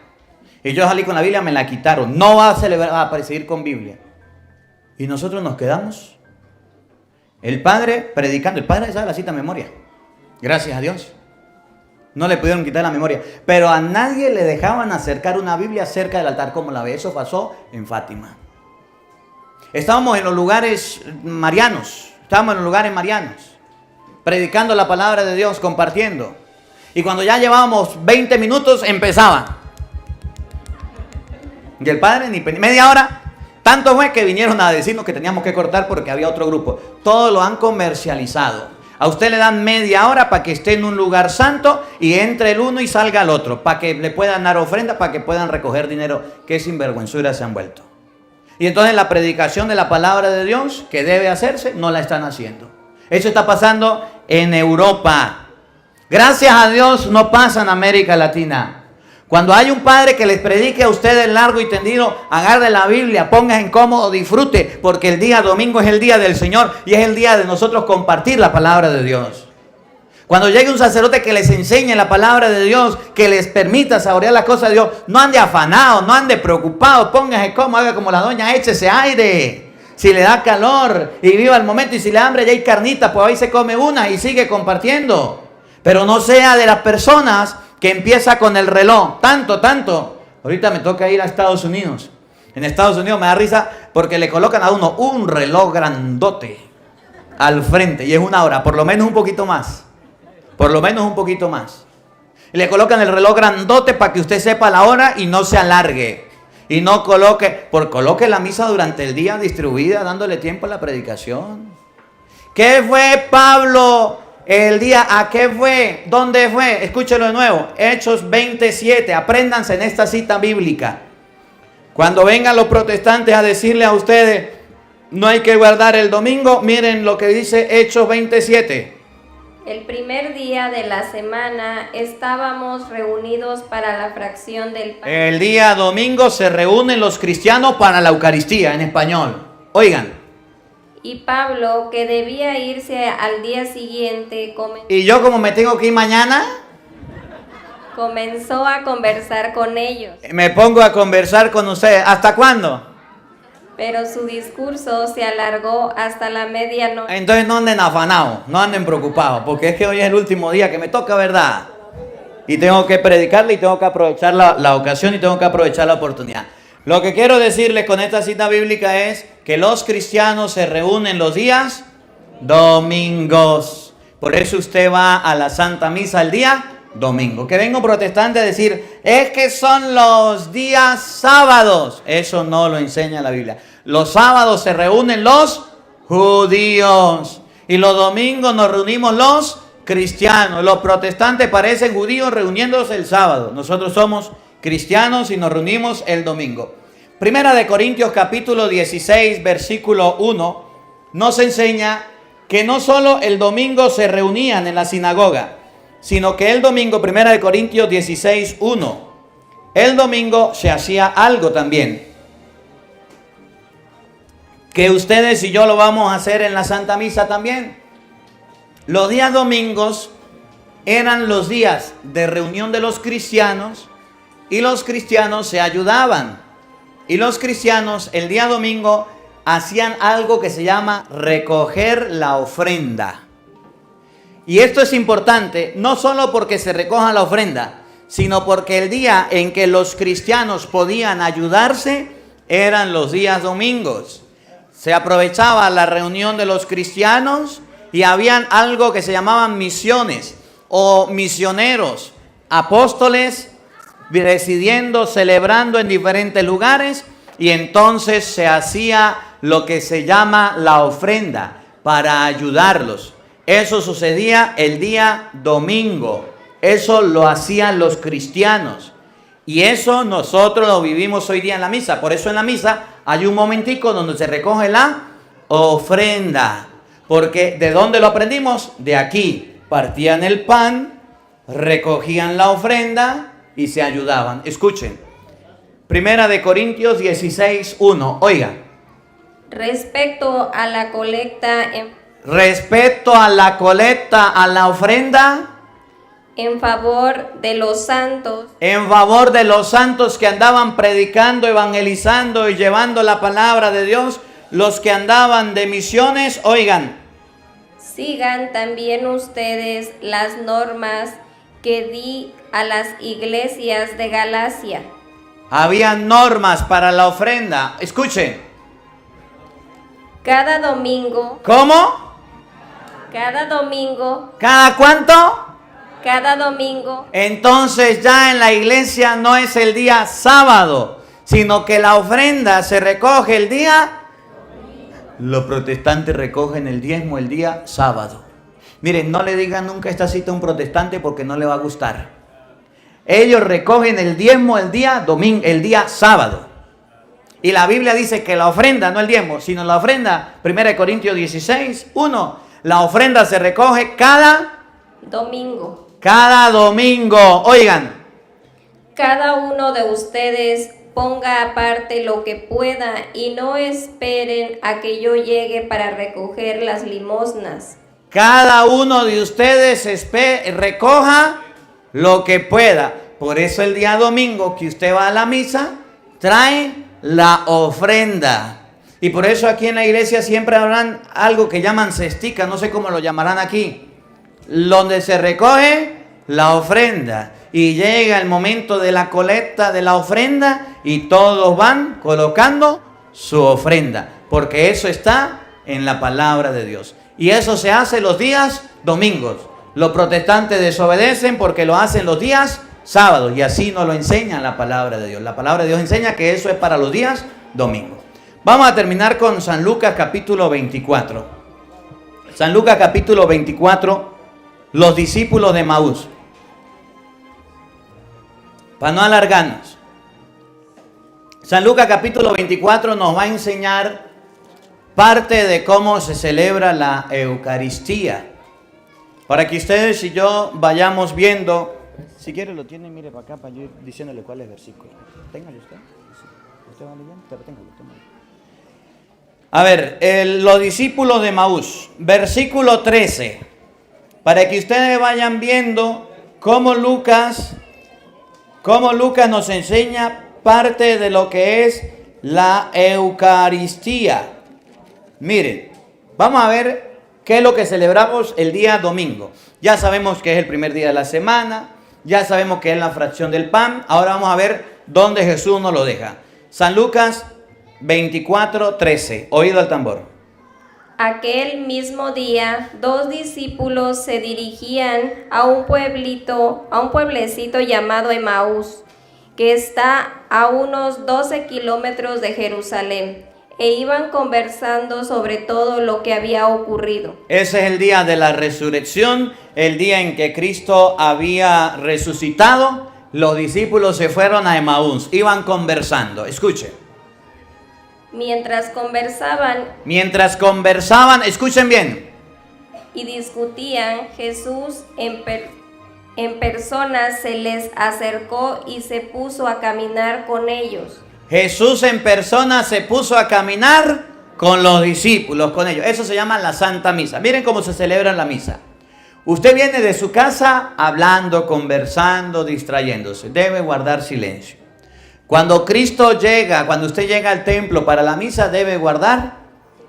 Y yo salí con la Biblia, me la quitaron. No va a celebrar, a seguir con Biblia. Y nosotros nos quedamos. El padre predicando, el padre sabe la cita a memoria. Gracias a Dios. No le pudieron quitar la memoria. Pero a nadie le dejaban acercar una Biblia cerca del altar como la ve. Eso pasó en Fátima. Estábamos en los lugares marianos. Predicando la palabra de Dios, compartiendo. Y cuando ya llevábamos 20 minutos, empezaba. Y el padre ni media hora. Tanto fue que vinieron a decirnos que teníamos que cortar porque había otro grupo. Todo lo han comercializado. A usted le dan media hora para que esté en un lugar santo y entre el uno y salga el otro, para que le puedan dar ofrenda, para que puedan recoger dinero. Qué sinvergüenzura se han vuelto. Y entonces la predicación de la palabra de Dios que debe hacerse, no la están haciendo. Eso está pasando en Europa. Gracias a Dios no pasa en América Latina. Cuando hay un padre que les predique a ustedes largo y tendido, agarre la Biblia, póngase en cómodo, disfrute, porque el día domingo es el día del Señor y es el día de nosotros compartir la palabra de Dios. Cuando llegue un sacerdote que les enseñe la palabra de Dios, que les permita saborear las cosas de Dios, no ande afanado, no ande preocupado, póngase cómodo, haga como la doña, échese aire. Si le da calor y viva el momento, y si le da hambre ya hay carnita, pues ahí se come una y sigue compartiendo. Pero no sea de las personas que empieza con el reloj, tanto. Ahorita me toca ir a Estados Unidos. En Estados Unidos me da risa porque le colocan a uno un reloj grandote al frente y es una hora, por lo menos un poquito más. Y le colocan el reloj grandote para que usted sepa la hora y no se alargue. Y no coloque la misa durante el día distribuida, dándole tiempo a la predicación. ¿Qué fue Pablo? El día, ¿a qué fue? ¿Dónde fue? Escúchelo de nuevo. Hechos 27. Apréndanse en esta cita bíblica. Cuando vengan los protestantes a decirle a ustedes, no hay que guardar el domingo, miren lo que dice Hechos 27. El primer día de la semana estábamos reunidos para la fracción del pan. El día domingo se reúnen los cristianos para la Eucaristía, en español. Oigan. Y Pablo, que debía irse al día siguiente, ¿y yo como me tengo que ir mañana? Comenzó a conversar con ellos. Me pongo a conversar con ustedes. ¿Hasta cuándo? Pero su discurso se alargó hasta la medianoche. Entonces no anden afanados, no anden preocupados, porque es que hoy es el último día que me toca, ¿verdad? Y tengo que predicarle y tengo que aprovechar la ocasión y tengo que aprovechar la oportunidad. Lo que quiero decirles con esta cita bíblica es que los cristianos se reúnen los días domingos. Por eso usted va a la Santa Misa el día domingo. Que venga un protestante a decir, es que son los días sábados. Eso no lo enseña la Biblia. Los sábados se reúnen los judíos y los domingos nos reunimos los cristianos. Los protestantes parecen judíos reuniéndose el sábado. Nosotros somos cristianos y nos reunimos el domingo. Primera de Corintios capítulo 16 versículo 1 nos enseña que no solo el domingo se reunían en la sinagoga, sino que el domingo, Primera de Corintios 16, 1, el domingo se hacía algo también, que ustedes y yo lo vamos a hacer en la Santa Misa también. Los días domingos eran los días de reunión de los cristianos y los cristianos se ayudaban. Y los cristianos el día domingo hacían algo que se llama recoger la ofrenda. Y esto es importante, no solo porque se recoja la ofrenda, sino porque el día en que los cristianos podían ayudarse eran los días domingos. Se aprovechaba la reunión de los cristianos y habían algo que se llamaban misiones o misioneros, apóstoles residiendo, celebrando en diferentes lugares, y entonces se hacía lo que se llama la ofrenda para ayudarlos. Eso sucedía el día domingo. Eso lo hacían los cristianos. Y eso nosotros lo vivimos hoy día en la misa. Por eso en la misa hay un momentico donde se recoge la ofrenda. Porque ¿de dónde lo aprendimos? De aquí. Partían el pan, recogían la ofrenda y se ayudaban. Escuchen. Primera de Corintios 16, 1. Oigan. Respecto a la colecta, a la ofrenda, en favor de los santos. En favor de los santos que andaban predicando, evangelizando y llevando la palabra de Dios, los que andaban de misiones, oigan. Sigan también ustedes las normas que di a las iglesias de Galacia. Había normas para la ofrenda. Escuchen. Cada domingo. ¿Cómo? Cada domingo. ¿Cada cuánto? Cada domingo. Entonces ya en la iglesia no es el día sábado, sino que la ofrenda se recoge el día. Los protestantes recogen el diezmo el día sábado. Miren, no le digan nunca esta cita a un protestante porque no le va a gustar. Ellos recogen el diezmo el día domingo, el día sábado. Y la Biblia dice que la ofrenda, no el diezmo, sino la ofrenda, 1 Corintios 16, 1, la ofrenda se recoge cada domingo. Cada domingo. Oigan. Cada uno de ustedes ponga aparte lo que pueda y no esperen a que yo llegue para recoger las limosnas. Cada uno de ustedes recoja lo que pueda. Por eso el día domingo que usted va a la misa, trae la ofrenda. Y por eso aquí en la iglesia siempre habrán algo que llaman cestica, no sé cómo lo llamarán aquí, donde se recoge la ofrenda. Y llega el momento de la colecta de la ofrenda y todos van colocando su ofrenda, porque eso está en la palabra de Dios. Y eso se hace los días domingos. Los protestantes desobedecen porque lo hacen los días sábados, y así nos lo enseña la palabra de Dios. La palabra de Dios enseña que eso es para los días domingos. Vamos a terminar con San Lucas capítulo 24. San Lucas capítulo 24, los discípulos de Maús. Para no alargarnos, San Lucas capítulo 24 nos va a enseñar parte de cómo se celebra la Eucaristía. Para que ustedes y yo vayamos viendo, si quiere lo tiene, mire para acá, para yo ir diciéndole cuál es el versículo. Téngale usted. ¿Usted va leyendo? Pero téngalo. A ver, los discípulos de Maús, versículo 13. Para que ustedes vayan viendo cómo Lucas nos enseña parte de lo que es la Eucaristía. Miren, vamos a ver qué es lo que celebramos el día domingo. Ya sabemos que es el primer día de la semana, ya sabemos que es la fracción del pan. Ahora vamos a ver dónde Jesús nos lo deja. San Lucas 24:13. Oído al tambor. Aquel mismo día, 2 discípulos se dirigían a un pueblecito llamado Emaús, que está a unos 12 kilómetros de Jerusalén, e iban conversando sobre todo lo que había ocurrido. Ese es el día de la resurrección, el día en que Cristo había resucitado. Los discípulos se fueron a Emaús, iban conversando. Escuchen. Mientras conversaban, escuchen bien, y discutían, Jesús en persona se les acercó y se puso a caminar con ellos. Jesús en persona se puso a caminar con los discípulos, con ellos. Eso se llama la Santa Misa. Miren cómo se celebra la misa. Usted viene de su casa hablando, conversando, distrayéndose. Debe guardar silencio. Cuando Cristo llega, cuando usted llega al templo para la misa, debe guardar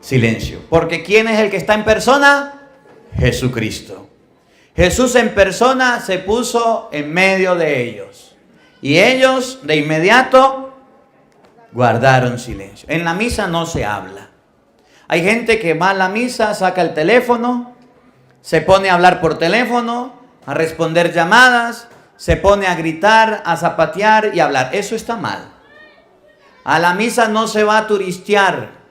silencio. Porque ¿quién es el que está en persona? Jesucristo. Jesús en persona se puso en medio de ellos. Y ellos de inmediato guardaron silencio. En la misa no se habla. Hay gente que va a la misa, saca el teléfono, se pone a hablar por teléfono, a responder llamadas, se pone a gritar, a zapatear y a hablar. Eso está mal. A la misa no se va a turistear.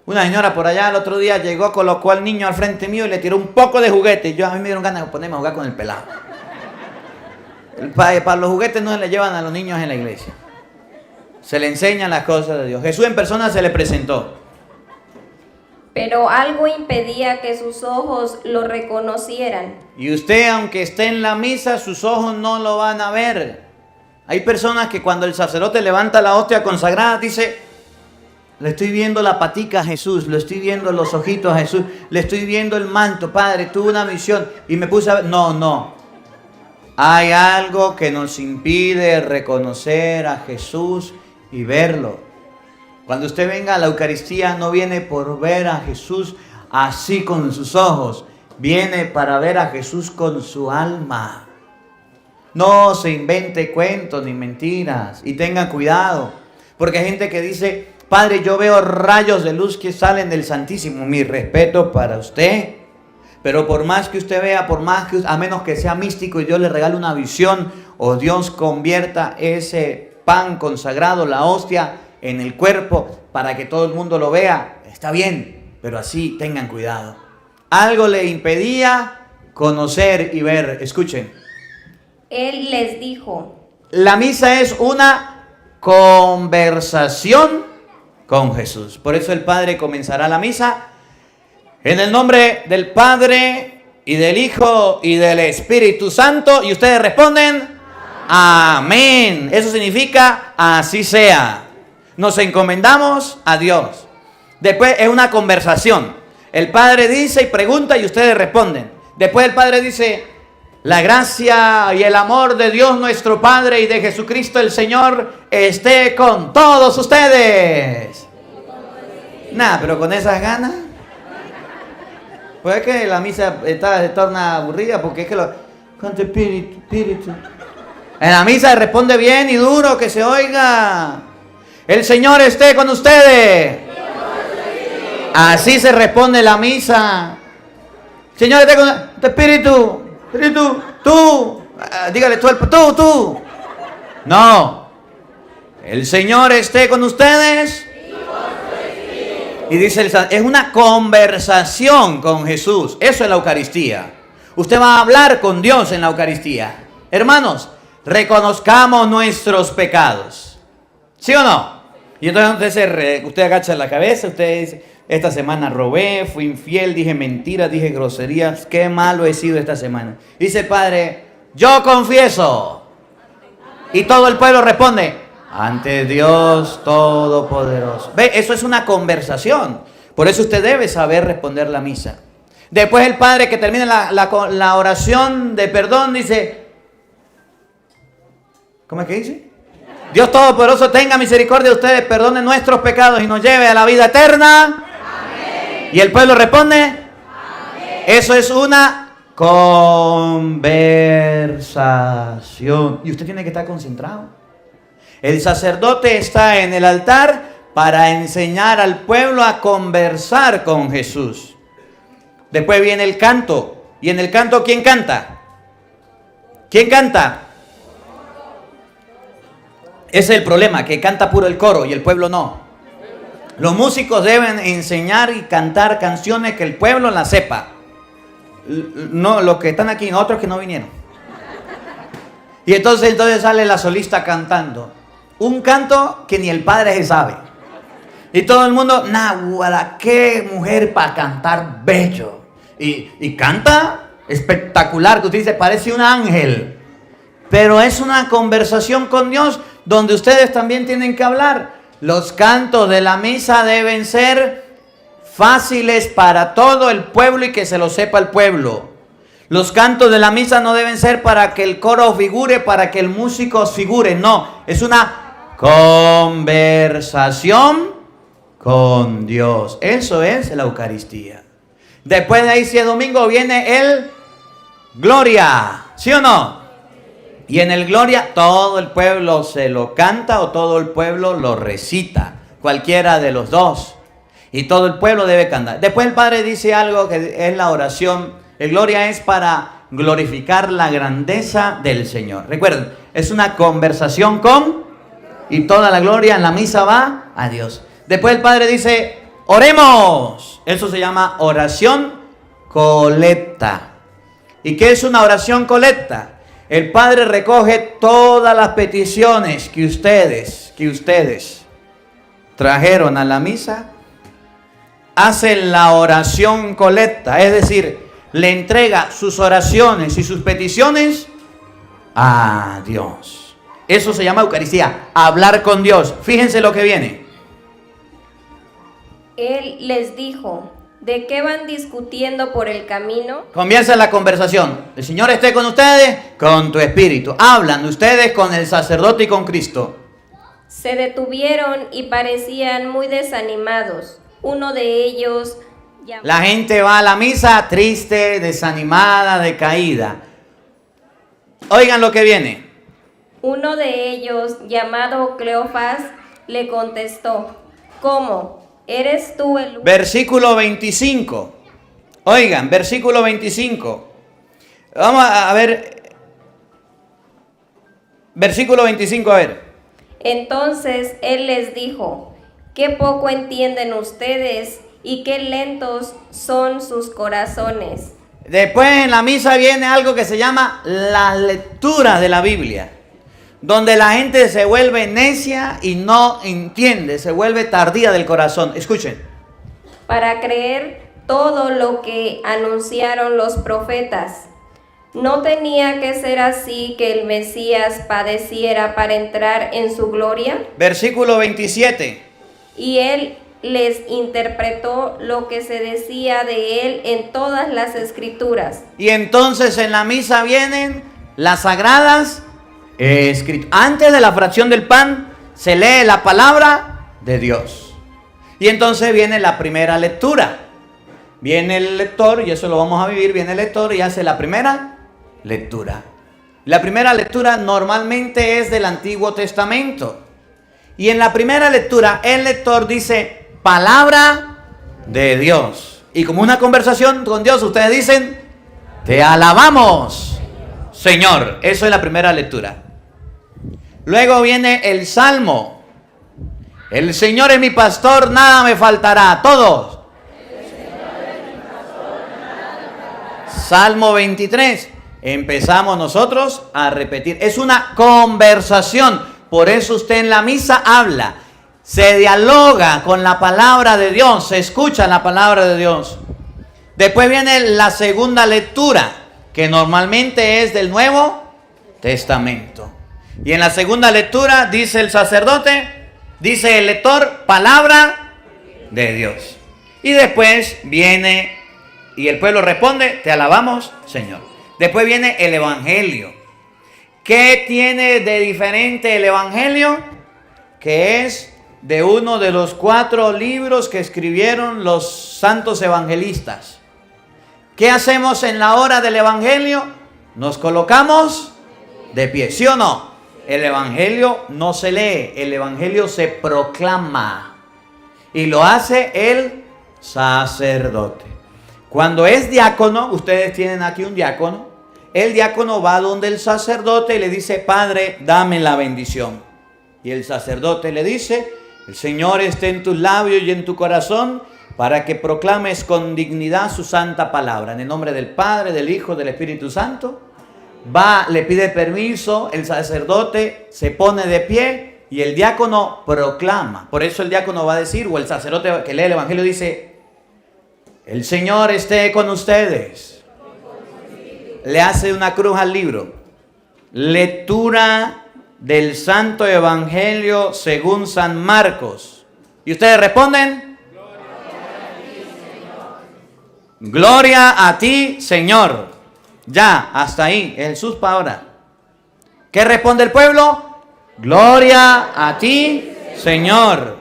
Una señora por allá el otro día llegó, colocó al niño al frente mío y le tiró un poco de juguete. A mí me dieron ganas de ponerme a jugar con el pelado. Para los juguetes no se le llevan a los niños en la iglesia. Se le enseñan las cosas de Dios. Jesús en persona se le presentó. Pero algo impedía que sus ojos lo reconocieran. Y usted, aunque esté en la misa, sus ojos no lo van a ver. Hay personas que cuando el sacerdote levanta la hostia consagrada, dice: le estoy viendo la patica a Jesús, le estoy viendo los ojitos a Jesús, le estoy viendo el manto, Padre, tuve una misión y me puse a ver. No. Hay algo que nos impide reconocer a Jesús y verlo. Cuando usted venga a la Eucaristía, no viene por ver a Jesús así con sus ojos. Viene para ver a Jesús con su alma. No se invente cuentos ni mentiras. Y tenga cuidado. Porque hay gente que dice: Padre, yo veo rayos de luz que salen del Santísimo. Mi respeto para usted. Pero por más que usted vea, a menos que sea místico y Dios le regale una visión, o Dios convierta ese pan consagrado, la hostia, en el cuerpo para que todo el mundo lo vea, está bien, pero así tengan cuidado. Algo le impedía conocer y ver. Escuchen. Él les dijo: La misa es una conversación con Jesús. Por eso el Padre comenzará la misa en el nombre del Padre y del Hijo y del Espíritu Santo. Y ustedes responden: amén. Eso significa así sea. Nos encomendamos a Dios. Después es una conversación. El Padre dice y pregunta y ustedes responden. Después el Padre dice: la gracia y el amor de Dios nuestro Padre y de Jesucristo el Señor esté con todos ustedes. Nada, pero con esas ganas. Pues es que la misa se torna aburrida porque es que con tu espíritu. En la misa responde bien y duro, que se oiga. El Señor esté con ustedes. Así se responde la misa. Señor esté con tu espíritu. Tú. Dígale tú. No. El Señor esté con ustedes. Y dice es una conversación con Jesús. Eso es la Eucaristía. Usted va a hablar con Dios en la Eucaristía. Hermanos, reconozcamos nuestros pecados. ¿Sí o no? Y entonces usted agacha la cabeza, usted dice: esta semana robé, fui infiel, dije mentiras, dije groserías, qué malo he sido esta semana. Dice el Padre: yo confieso. Y todo el pueblo responde: ante Dios Todopoderoso. ¿Ve? Eso es una conversación. Por eso usted debe saber responder la misa. Después el Padre, que termina la oración de perdón, dice: ¿cómo es que dice? Dios Todopoderoso tenga misericordia de ustedes, perdone nuestros pecados y nos lleve a la vida eterna. Amén. Y el pueblo responde: amén. Eso es una conversación. Y usted tiene que estar concentrado. El sacerdote está en el altar para enseñar al pueblo a conversar con Jesús. Después viene el canto. ¿Y en el canto quién canta? ¿Quién canta? Ese es el problema, que canta puro el coro y el pueblo no. Los músicos deben enseñar y cantar canciones que el pueblo las sepa. No, los que están aquí, otros que no vinieron. Y entonces sale la solista cantando un canto que ni el padre se sabe. Y todo el mundo: naguará, qué mujer para cantar bello. Y canta espectacular, que usted dice: parece un ángel. Pero es una conversación con Dios donde ustedes también tienen que hablar. Los cantos de la misa deben ser fáciles para todo el pueblo y que se lo sepa el pueblo. Los cantos de la misa no deben ser para que el coro figure, para que el músico figure. No, es una conversación con Dios. Eso es la Eucaristía. Después de ahí, si es domingo, viene el Gloria. ¿Sí o no? Y en el Gloria todo el pueblo se lo canta o todo el pueblo lo recita. Cualquiera de los dos. Y todo el pueblo debe cantar. Después el Padre dice algo que es la oración. El Gloria es para glorificar la grandeza del Señor. Recuerden, es una conversación con, y toda la gloria en la misa va a Dios. Después el Padre dice: oremos. Eso se llama oración colecta. ¿Y qué es una oración colecta? El Padre recoge todas las peticiones que ustedes trajeron a la misa, hace la oración colecta, es decir, le entrega sus oraciones y sus peticiones a Dios. Eso se llama Eucaristía, hablar con Dios. Fíjense lo que viene. Él les dijo: ¿de qué van discutiendo por el camino? Comienza la conversación. El Señor esté con ustedes, con tu espíritu. Hablan ustedes con el sacerdote y con Cristo. Se detuvieron y parecían muy desanimados. Uno de ellos... La gente va a la misa triste, desanimada, decaída. Oigan lo que viene. Uno de ellos, llamado Cleofas, le contestó: ¿cómo? ¿Eres tú el...? Versículo 25. Oigan, versículo 25. Vamos a ver. Versículo 25, a ver. Entonces él les dijo: qué poco entienden ustedes y qué lentos son sus corazones. Después en la misa viene algo que se llama la lectura de la Biblia, donde la gente se vuelve necia y no entiende, se vuelve tardía del corazón. Escuchen. Para creer todo lo que anunciaron los profetas. ¿No tenía que ser así que el Mesías padeciera para entrar en su gloria? Versículo 27. Y él les interpretó lo que se decía de él en todas las escrituras. Y entonces en la misa vienen las sagradas escrituras. Antes de la fracción del pan se lee la palabra de Dios. Y entonces viene la primera lectura. Viene el lector, y eso lo vamos a vivir, viene el lector y hace la primera lectura. La primera lectura normalmente es del Antiguo Testamento. Y en la primera lectura el lector dice palabra de Dios. Y como una conversación con Dios, ustedes dicen, te alabamos, Señor. Eso es la primera lectura. Luego viene el Salmo. El Señor es mi pastor, nada me faltará. Todos. Salmo 23. Empezamos nosotros a repetir. Es una conversación. Por eso usted en la misa habla. Se dialoga con la palabra de Dios. Se escucha la palabra de Dios. Después viene la segunda lectura, que normalmente es del Nuevo Testamento. Y en la segunda lectura dice el sacerdote, dice el lector, palabra de Dios. Y después viene, y el pueblo responde, te alabamos, Señor. Después viene el Evangelio. ¿Qué tiene de diferente el Evangelio? Que es de uno de los 4 libros que escribieron los santos evangelistas. ¿Qué hacemos en la hora del Evangelio? Nos colocamos de pie, ¿sí o no? El Evangelio no se lee, el Evangelio se proclama. Y lo hace el sacerdote. Cuando es diácono, ustedes tienen aquí un diácono. El diácono va donde el sacerdote y le dice, Padre, dame la bendición. Y el sacerdote le dice, el Señor esté en tus labios y en tu corazón, para que proclames con dignidad su santa palabra. En el nombre del Padre, del Hijo, del Espíritu Santo. Va, le pide permiso, el sacerdote se pone de pie y el diácono proclama. Por eso el diácono va a decir, o el sacerdote que lee el Evangelio dice, el Señor esté con ustedes. Le hace una cruz al libro. Lectura del Santo Evangelio según San Marcos. ¿Y ustedes responden? Gloria a ti, Señor. Ya, hasta ahí, Jesús para ahora. ¿Qué responde el pueblo? Gloria a ti, Señor.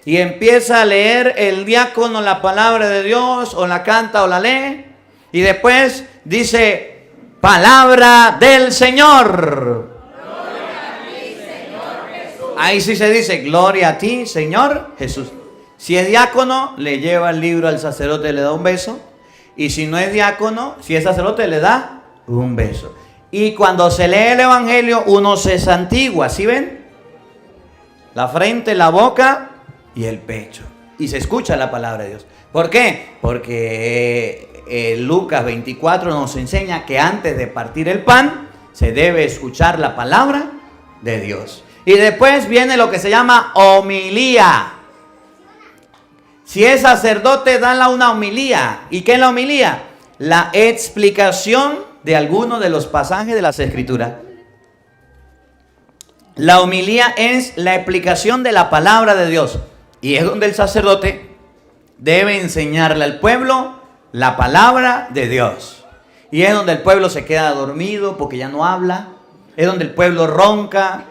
Y empieza a leer el diácono la palabra de Dios, o la canta o la lee. Y después dice, palabra del Señor. Gloria a ti, Señor Jesús. Ahí sí se dice, gloria a ti, Señor Jesús. Si es diácono, le lleva el libro al sacerdote y le da un beso. Y si no es diácono, si es sacerdote, le da un beso. Y cuando se lee el Evangelio, uno se santigua, ¿sí ven? La frente, la boca y el pecho. Y se escucha la palabra de Dios. ¿Por qué? Porque Lucas 24 nos enseña que antes de partir el pan, se debe escuchar la palabra de Dios. Y después viene lo que se llama homilía. Si es sacerdote, da una homilía. ¿Y qué es la homilía? La explicación de alguno de los pasajes de las Escrituras. La homilía es la explicación de la palabra de Dios. Y es donde el sacerdote debe enseñarle al pueblo la palabra de Dios. Y es donde el pueblo se queda dormido porque ya no habla. Es donde el pueblo ronca.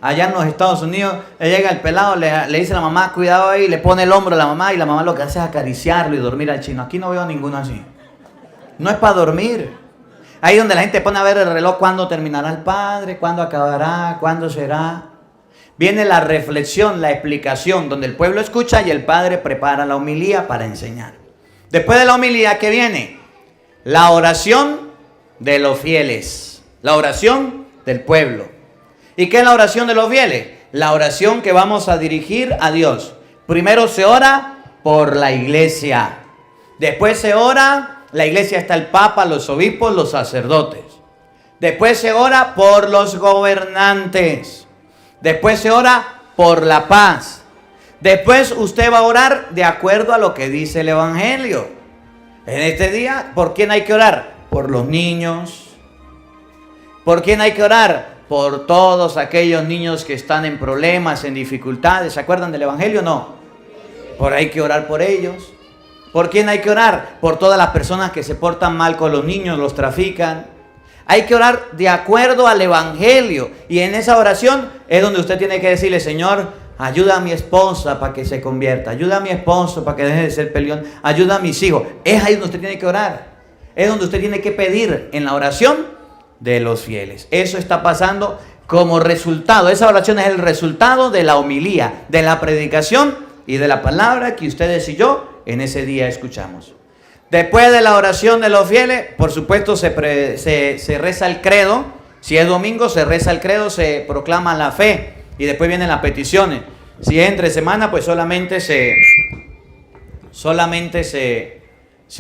Allá en los Estados Unidos, llega el pelado, le dice a la mamá, cuidado ahí, le pone el hombro a la mamá y la mamá lo que hace es acariciarlo y dormir al chino. Aquí no veo ninguno así. No es para dormir. Ahí donde la gente pone a ver el reloj, cuándo terminará el padre, cuándo acabará, cuándo será. Viene la reflexión, la explicación, donde el pueblo escucha y el padre prepara la homilía para enseñar. Después de la homilía, ¿qué viene? La oración de los fieles. La oración del pueblo. ¿Y qué es la oración de los fieles? La oración que vamos a dirigir a Dios. Primero se ora por la iglesia. Después se ora la iglesia está el Papa, los obispos, los sacerdotes. Después se ora por los gobernantes. Después se ora por la paz. Después usted va a orar de acuerdo a lo que dice el Evangelio. En este día, ¿por quién hay que orar? Por los niños. ¿Por quién hay que orar? Por todos aquellos niños que están en problemas, en dificultades. ¿Se acuerdan del Evangelio? No. Por ahí hay que orar por ellos. ¿Por quién hay que orar? Por todas las personas que se portan mal con los niños, los trafican. Hay que orar de acuerdo al Evangelio. Y en esa oración es donde usted tiene que decirle: Señor, ayuda a mi esposa para que se convierta. Ayuda a mi esposo para que deje de ser peleón. Ayuda a mis hijos. Es ahí donde usted tiene que orar. Es donde usted tiene que pedir en la oración de los fieles. Eso está pasando como resultado. Esa oración es el resultado de la homilía, de la predicación y de la palabra que ustedes y yo en ese día escuchamos. Después de la oración de los fieles, por supuesto se reza el credo. Si es domingo, se reza el credo, se proclama la fe y después vienen las peticiones. Si es entre semana, pues solamente se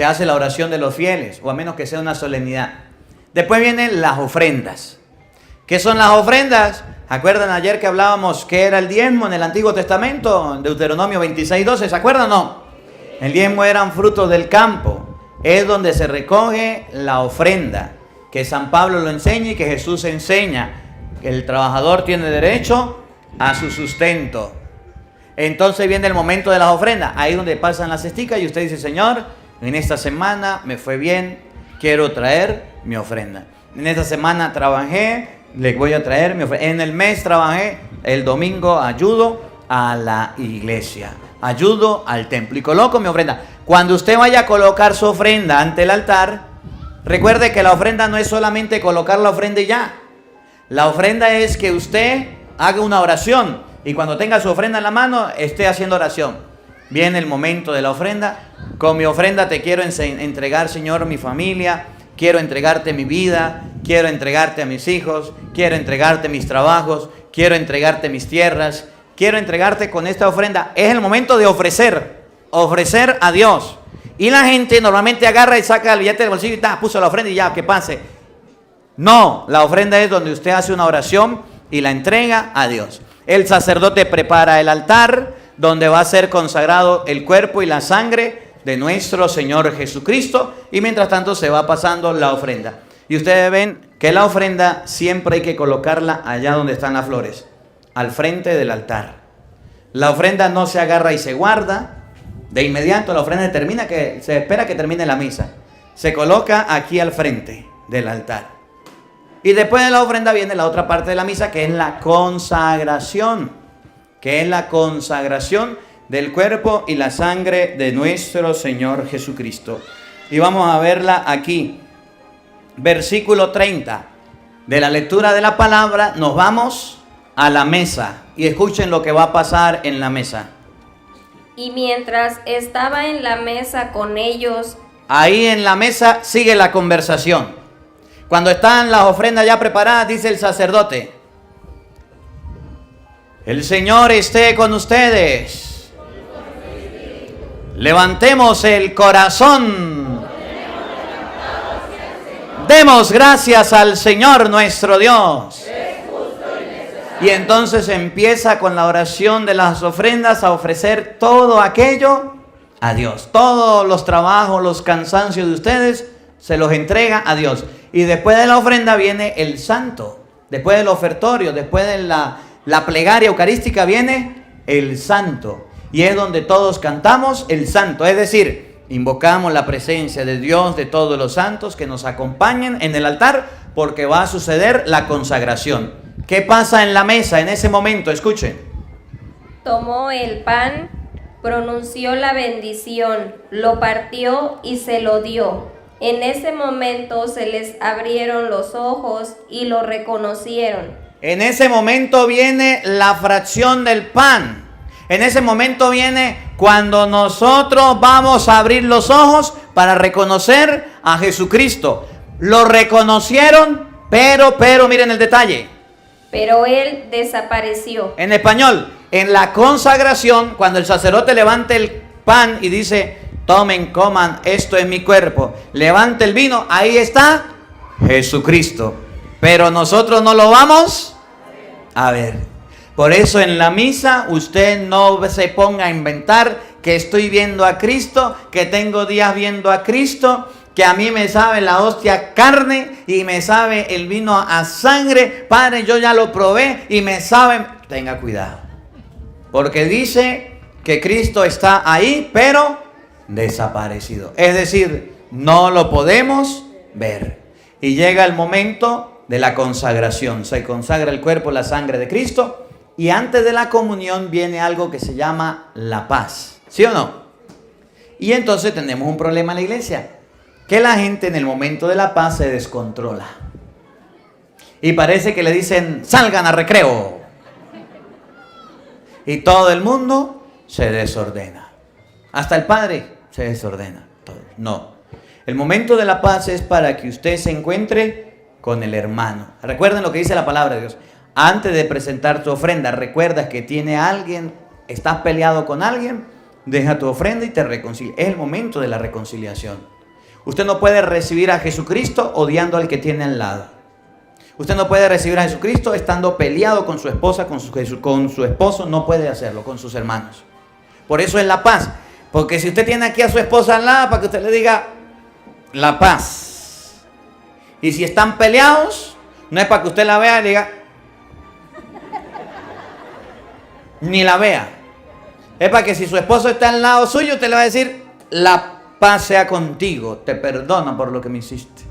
hace la oración de los fieles, o a menos que sea una solemnidad. Después vienen las ofrendas. ¿Qué son las ofrendas? ¿Acuerdan ayer que hablábamos que era el diezmo en el Antiguo Testamento? Deuteronomio 26:12, ¿se acuerdan o no? El diezmo eran frutos del campo. Es donde se recoge la ofrenda. Que San Pablo lo enseña y que Jesús enseña. Que el trabajador tiene derecho a su sustento. Entonces viene el momento de las ofrendas. Ahí donde pasan las cesticas y usted dice: Señor, en esta semana me fue bien, quiero traer mi ofrenda. En esta semana trabajé, les voy a traer mi ofrenda. En el mes trabajé, el domingo ayudo a la iglesia. Ayudo al templo y coloco mi ofrenda. Cuando usted vaya a colocar su ofrenda ante el altar, recuerde que la ofrenda no es solamente colocar la ofrenda y ya. La ofrenda es que usted haga una oración y cuando tenga su ofrenda en la mano esté haciendo oración. Viene el momento de la ofrenda. Con mi ofrenda te quiero entregar, Señor, mi familia. Quiero entregarte mi vida. Quiero entregarte a mis hijos. Quiero entregarte mis trabajos. Quiero entregarte mis tierras. Quiero entregarte con esta ofrenda. Es el momento de ofrecer a Dios. Y la gente normalmente agarra y saca el billete del bolsillo y puso la ofrenda y ya, que pase. No, la ofrenda es donde usted hace una oración y la entrega a Dios. El sacerdote prepara el altar donde va a ser consagrado el cuerpo y la sangre de nuestro Señor Jesucristo. Y mientras tanto se va pasando la ofrenda. Y ustedes ven que la ofrenda siempre hay que colocarla allá donde están las flores, al frente del altar. La ofrenda no se agarra y se guarda. De inmediato la ofrenda se espera que termine la misa. Se coloca aquí al frente del altar. Y después de la ofrenda viene la otra parte de la misa, que es la consagración. Que es la consagración del cuerpo y la sangre de nuestro Señor Jesucristo. Y vamos a verla aquí. Versículo 30. De la lectura de la palabra nos vamos a la mesa. Y escuchen lo que va a pasar en la mesa. Y mientras estaba en la mesa con ellos. Ahí en la mesa sigue la conversación. Cuando están las ofrendas ya preparadas, dice el sacerdote: el Señor esté con ustedes. Levantemos el corazón. Demos gracias al Señor nuestro Dios. Y entonces empieza con la oración de las ofrendas a ofrecer todo aquello a Dios. Todos los trabajos, los cansancios de ustedes se los entrega a Dios. Y después de la ofrenda viene el santo. Después del ofertorio, después de la plegaria eucarística viene el santo. Y es donde todos cantamos el santo. Es decir, invocamos la presencia de Dios, de todos los santos que nos acompañen en el altar, porque va a suceder la consagración. ¿Qué pasa en la mesa en ese momento? Escuchen. Tomó el pan, pronunció la bendición, lo partió y se lo dio. En ese momento se les abrieron los ojos y lo reconocieron. En ese momento viene la fracción del pan. En ese momento viene cuando nosotros vamos a abrir los ojos para reconocer a Jesucristo. Lo reconocieron, pero miren el detalle. Pero él desapareció. En español, en la consagración, cuando el sacerdote levante pan y dice, tomen, coman, esto es mi cuerpo. Levante el vino, ahí está Jesucristo. Pero nosotros no lo vamos a ver. Por eso en la misa usted no se ponga a inventar que estoy viendo a Cristo, que tengo días viendo a Cristo, que a mí me sabe la hostia carne y me sabe el vino a sangre. Padre, yo ya lo probé y me sabe. Tenga cuidado. Porque dice que Cristo está ahí, pero desaparecido. Es decir, no lo podemos ver. Y llega el momento de la consagración. Se consagra el cuerpo, la sangre de Cristo. Y antes de la comunión viene algo que se llama la paz. ¿Sí o no? Y entonces tenemos un problema en la iglesia. Que la gente en el momento de la paz se descontrola. Y parece que le dicen, salgan a recreo. Y todo el mundo se desordena. Hasta el padre se desordena. No. El momento de la paz es para que usted se encuentre con el hermano. Recuerden lo que dice la palabra de Dios. Antes de presentar tu ofrenda, recuerda que tiene alguien, estás peleado con alguien, deja tu ofrenda y te reconcilia. Es el momento de la reconciliación. Usted no puede recibir a Jesucristo odiando al que tiene al lado. Usted no puede recibir a Jesucristo estando peleado con su esposa, con su esposo. No puede hacerlo, con sus hermanos. Por eso es la paz. Porque si usted tiene aquí a su esposa al lado, para que usted le diga la paz. Y si están peleados, no es para que usted la vea y diga, ni la vea. Es para que si su esposo está al lado suyo, usted le va a decir, la paz sea contigo, te perdono por lo que me hiciste.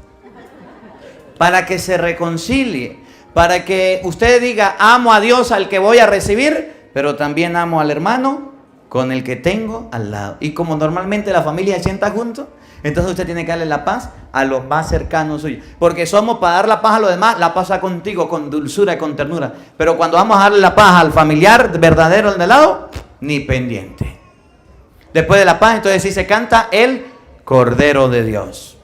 Para que se reconcilie, para que usted diga, amo a Dios al que voy a recibir, pero también amo al hermano con el que tengo al lado. Y como normalmente la familia se sienta juntos, entonces usted tiene que darle la paz a los más cercanos suyos. Porque somos para dar la paz a los demás, la paz a contigo, con dulzura y con ternura. Pero cuando vamos a darle la paz al familiar verdadero al de lado, ni pendiente. Después de la paz, entonces sí se canta el Cordero de Dios.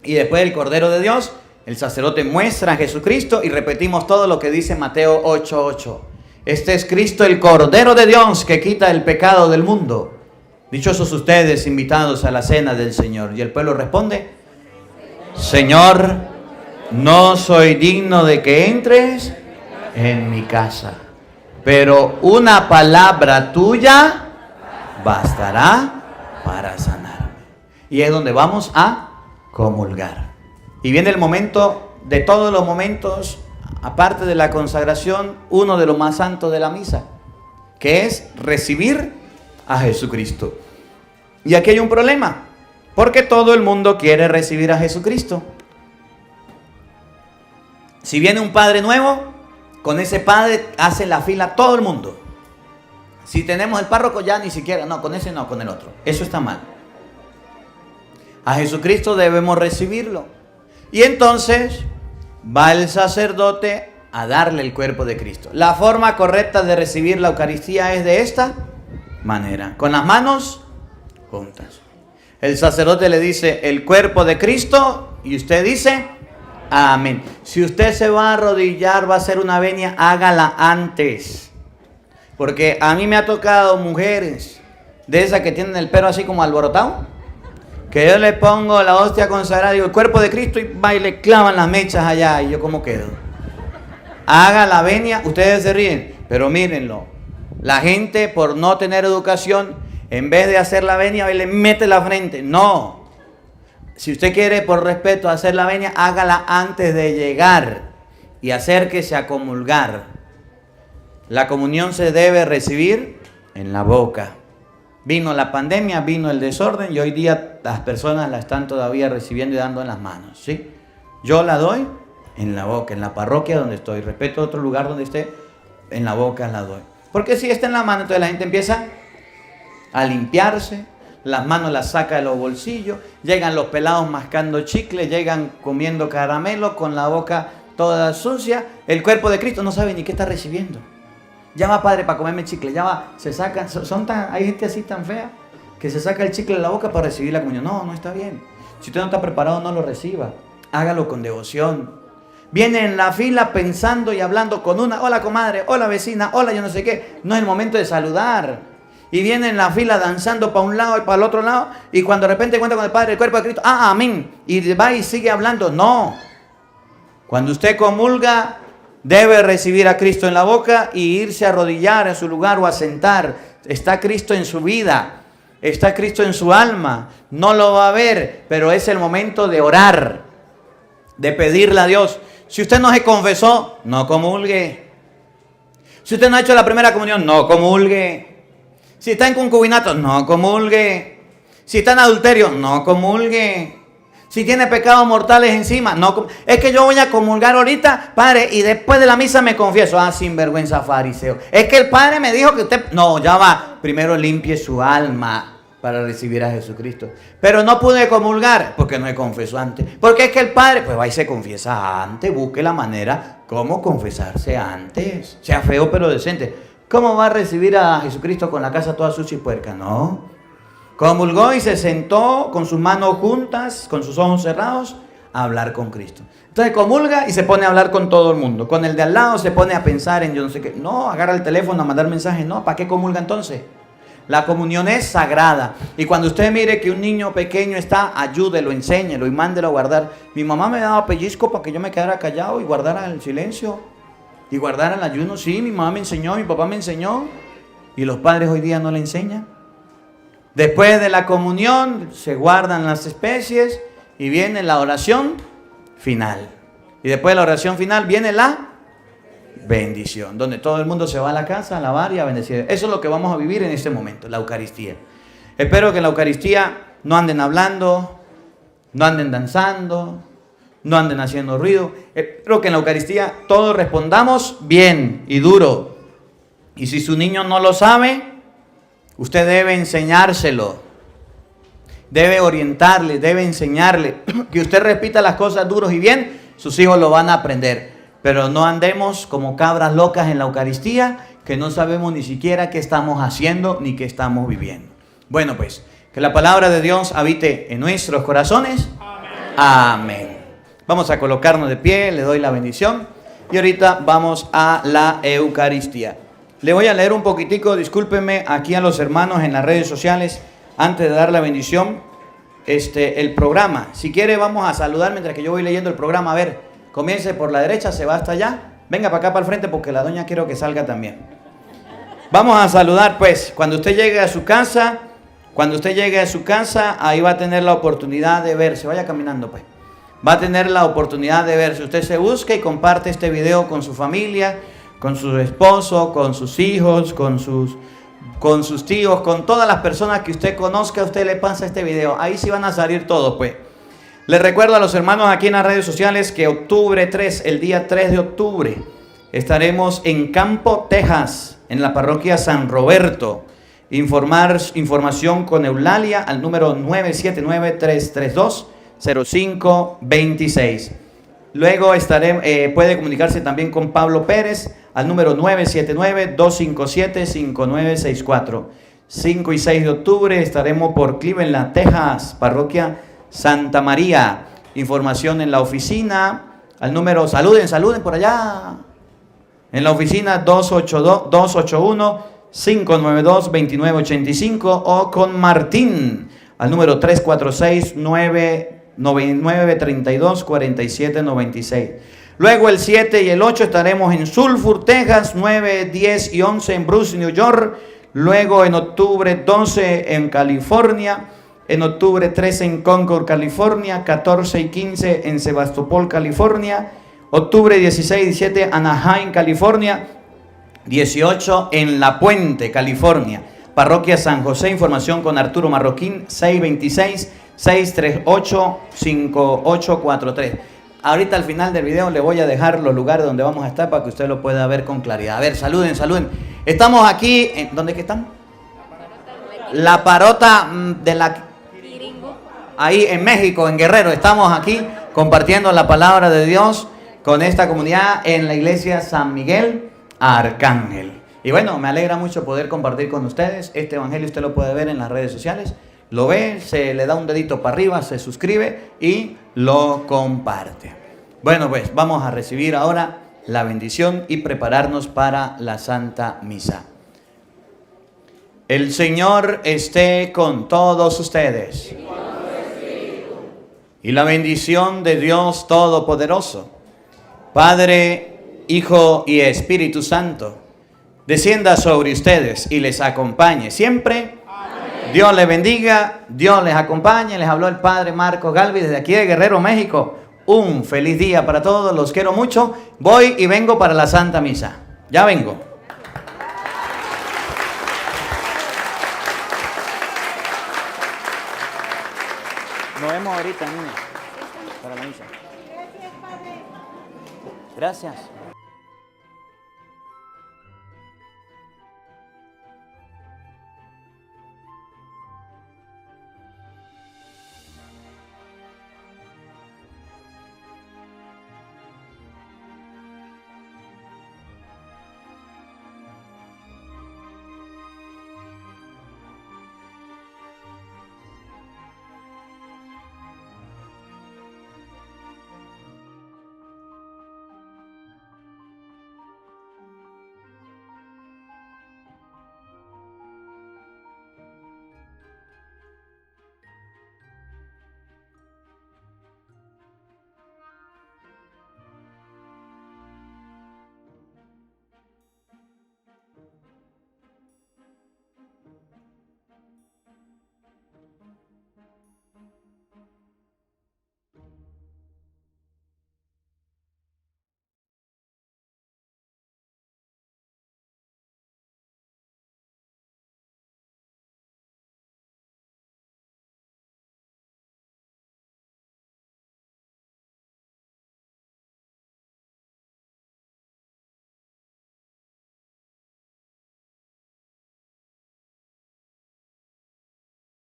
Y después del Cordero de Dios, el sacerdote muestra a Jesucristo y repetimos todo lo que dice Mateo 8:8. Este es Cristo, el Cordero de Dios, que quita el pecado del mundo. Dichosos ustedes, invitados a la cena del Señor. Y el pueblo responde, Señor, no soy digno de que entres en mi casa, pero una palabra tuya bastará para sanarme. Y es donde vamos a comulgar. Y viene el momento, de todos los momentos, aparte de la consagración, uno de los más santos de la misa, que es recibir a Jesucristo. Y aquí hay un problema, porque todo el mundo quiere recibir a Jesucristo. Si viene un padre nuevo, con ese padre hace la fila todo el mundo. Si tenemos el párroco ya ni siquiera, no, con ese no, con el otro. Eso está mal. A Jesucristo debemos recibirlo. Y entonces va el sacerdote a darle el cuerpo de Cristo. La forma correcta de recibir la Eucaristía es de esta manera, con las manos juntas. El sacerdote le dice el cuerpo de Cristo y usted dice amén. Si usted se va a arrodillar, va a hacer una venia, hágala antes. Porque a mí me ha tocado mujeres de esas que tienen el pelo así como alborotado, que yo le pongo la hostia consagrada, digo el cuerpo de Cristo, y va y le clavan las mechas allá, y yo como quedo. Haga la venia, ustedes se ríen, pero mírenlo. La gente, por no tener educación, en vez de hacer la venia, le mete la frente. No. Si usted quiere, por respeto, hacer la venia, hágala antes de llegar y acérquese a comulgar. La comunión se debe recibir en la boca. Vino la pandemia, vino el desorden y hoy día las personas la están todavía recibiendo y dando en las manos, ¿sí? Yo la doy en la boca, en la parroquia donde estoy. Respeto otro lugar donde esté, en la boca la doy. Porque si está en la mano, entonces la gente empieza a limpiarse, las manos las saca de los bolsillos, llegan los pelados mascando chicle, llegan comiendo caramelo con la boca toda sucia. El cuerpo de Cristo no sabe ni qué está recibiendo. Ya va, padre, para comerme chicle, ya va, se sacan, hay gente así tan fea que se saca el chicle de la boca para recibir la comunión. No, no está bien. Si usted no está preparado, no lo reciba. Hágalo con devoción. Viene en la fila pensando y hablando con una, hola comadre, hola vecina, hola yo no sé qué. No es el momento de saludar. y viene en la fila danzando para un lado y para el otro lado, y cuando de repente encuentra con el Padre, el cuerpo de Cristo, amén, y va y sigue hablando. No. Cuando usted comulga, debe recibir a Cristo en la boca y irse a arrodillar en su lugar o a sentar. Está Cristo en su vida, está Cristo en su alma. No lo va a ver, pero es el momento de orar, de pedirle a Dios. Si usted no se confesó, no comulgue. Si usted no ha hecho la primera comunión, no comulgue. Si está en concubinato, no comulgue. Si está en adulterio, no comulgue. Si tiene pecados mortales encima, no. Es que yo voy a comulgar ahorita, Padre, y después de la misa me confieso. Sinvergüenza fariseo. Es que el Padre me dijo que usted... No, ya va. Primero limpie su alma para recibir a Jesucristo. Pero no pude comulgar porque no he confesado antes. Porque es que el Padre, pues va y se confiesa antes. Busque la manera cómo confesarse antes. Sea feo pero decente. ¿Cómo va a recibir a Jesucristo con la casa toda sucia y puerca? No. Comulgó y se sentó con sus manos juntas, con sus ojos cerrados, a hablar con Cristo. Entonces comulga y se pone a hablar con todo el mundo. Con el de al lado se pone a pensar en yo no sé qué. No, agarra el teléfono a mandar mensajes. No, ¿para qué comulga entonces? La comunión es sagrada. Y cuando usted mire que un niño pequeño está, ayúdelo, enséñelo y mándelo a guardar. Mi mamá me daba pellizco para que yo me quedara callado y guardara el silencio. Y guardara el ayuno. Sí, mi mamá me enseñó, mi papá me enseñó. Y los padres hoy día no le enseñan. Después de la comunión se guardan las especies y viene la oración final. Y después de la oración final viene la bendición, donde todo el mundo se va a la casa a alabar y a bendecir. Eso es lo que vamos a vivir en este momento, la Eucaristía. Espero que en la Eucaristía no anden hablando, no anden danzando, no anden haciendo ruido. Espero que en la Eucaristía todos respondamos bien y duro. Y si su niño no lo sabe, usted debe enseñárselo, debe orientarle, debe enseñarle. Que usted repita las cosas duros y bien, sus hijos lo van a aprender. Pero no andemos como cabras locas en la Eucaristía, que no sabemos ni siquiera qué estamos haciendo ni qué estamos viviendo. Bueno, pues, que la palabra de Dios habite en nuestros corazones. Amén. Amén. Vamos a colocarnos de pie, le doy la bendición. Y ahorita vamos a la Eucaristía. Le voy a leer un poquitico, discúlpenme aquí a los hermanos en las redes sociales, antes de dar la bendición, el programa. Si quiere vamos a saludar mientras que yo voy leyendo el programa. A ver, comience por la derecha, se va hasta allá. Venga para acá, para el frente, porque la doña quiero que salga también. Vamos a saludar pues. Cuando usted llegue a su casa, ahí va a tener la oportunidad de verse. Vaya caminando pues. Va a tener la oportunidad de verse. Usted se busca y comparte este video con su familia, con su esposo, con sus hijos, con sus tíos, con todas las personas que usted conozca. A usted le pasa este video. Ahí sí van a salir todos pues. Les recuerdo a los hermanos aquí en las redes sociales que el día 3 de octubre, estaremos en Campo, Texas, en la parroquia San Roberto. Información con Eulalia al número 979-332-0526. Luego puede comunicarse también con Pablo Pérez al número 979-257-5964. 5 y 6 de octubre estaremos por Cleveland, Texas, parroquia Santa María. Información en la oficina al número, saluden por allá, en la oficina 281-592-2985 o con Martín al número 346-999-32-4796. Luego el 7 y el 8 estaremos en Sulphur, Texas, 9, 10 y 11 en Bruce, New York. Luego en octubre 12 en California. En octubre 13 en Concord, California. 14 y 15 en Sebastopol, California. Octubre 16 y 17 Anaheim, California. 18 en La Puente, California. Parroquia San José. Información con Arturo Marroquín, 626-638-5843. Ahorita al final del video le voy a dejar los lugares donde vamos a estar para que usted lo pueda ver con claridad. A ver, saluden. Estamos aquí, ¿dónde que están? La Parota de la... Ahí en México, en Guerrero. Estamos aquí compartiendo la palabra de Dios con esta comunidad en la iglesia San Miguel Arcángel. Y bueno, me alegra mucho poder compartir con ustedes. Este evangelio usted lo puede ver en las redes sociales. Lo ve, se le da un dedito para arriba, se suscribe y lo comparte. Bueno, pues vamos a recibir ahora la bendición y prepararnos para la Santa Misa. El Señor esté con todos ustedes. Y la bendición de Dios Todopoderoso, Padre, Hijo y Espíritu Santo, descienda sobre ustedes y les acompañe siempre. Amén. Dios les bendiga, Dios les acompañe. Les habló el Padre Marcos Galvis desde aquí de Guerrero, México. Un feliz día para todos, los quiero mucho. Voy y vengo para la Santa Misa. Ya vengo. Nos vemos ahorita, niña, para la misa. Gracias, Padre. Gracias.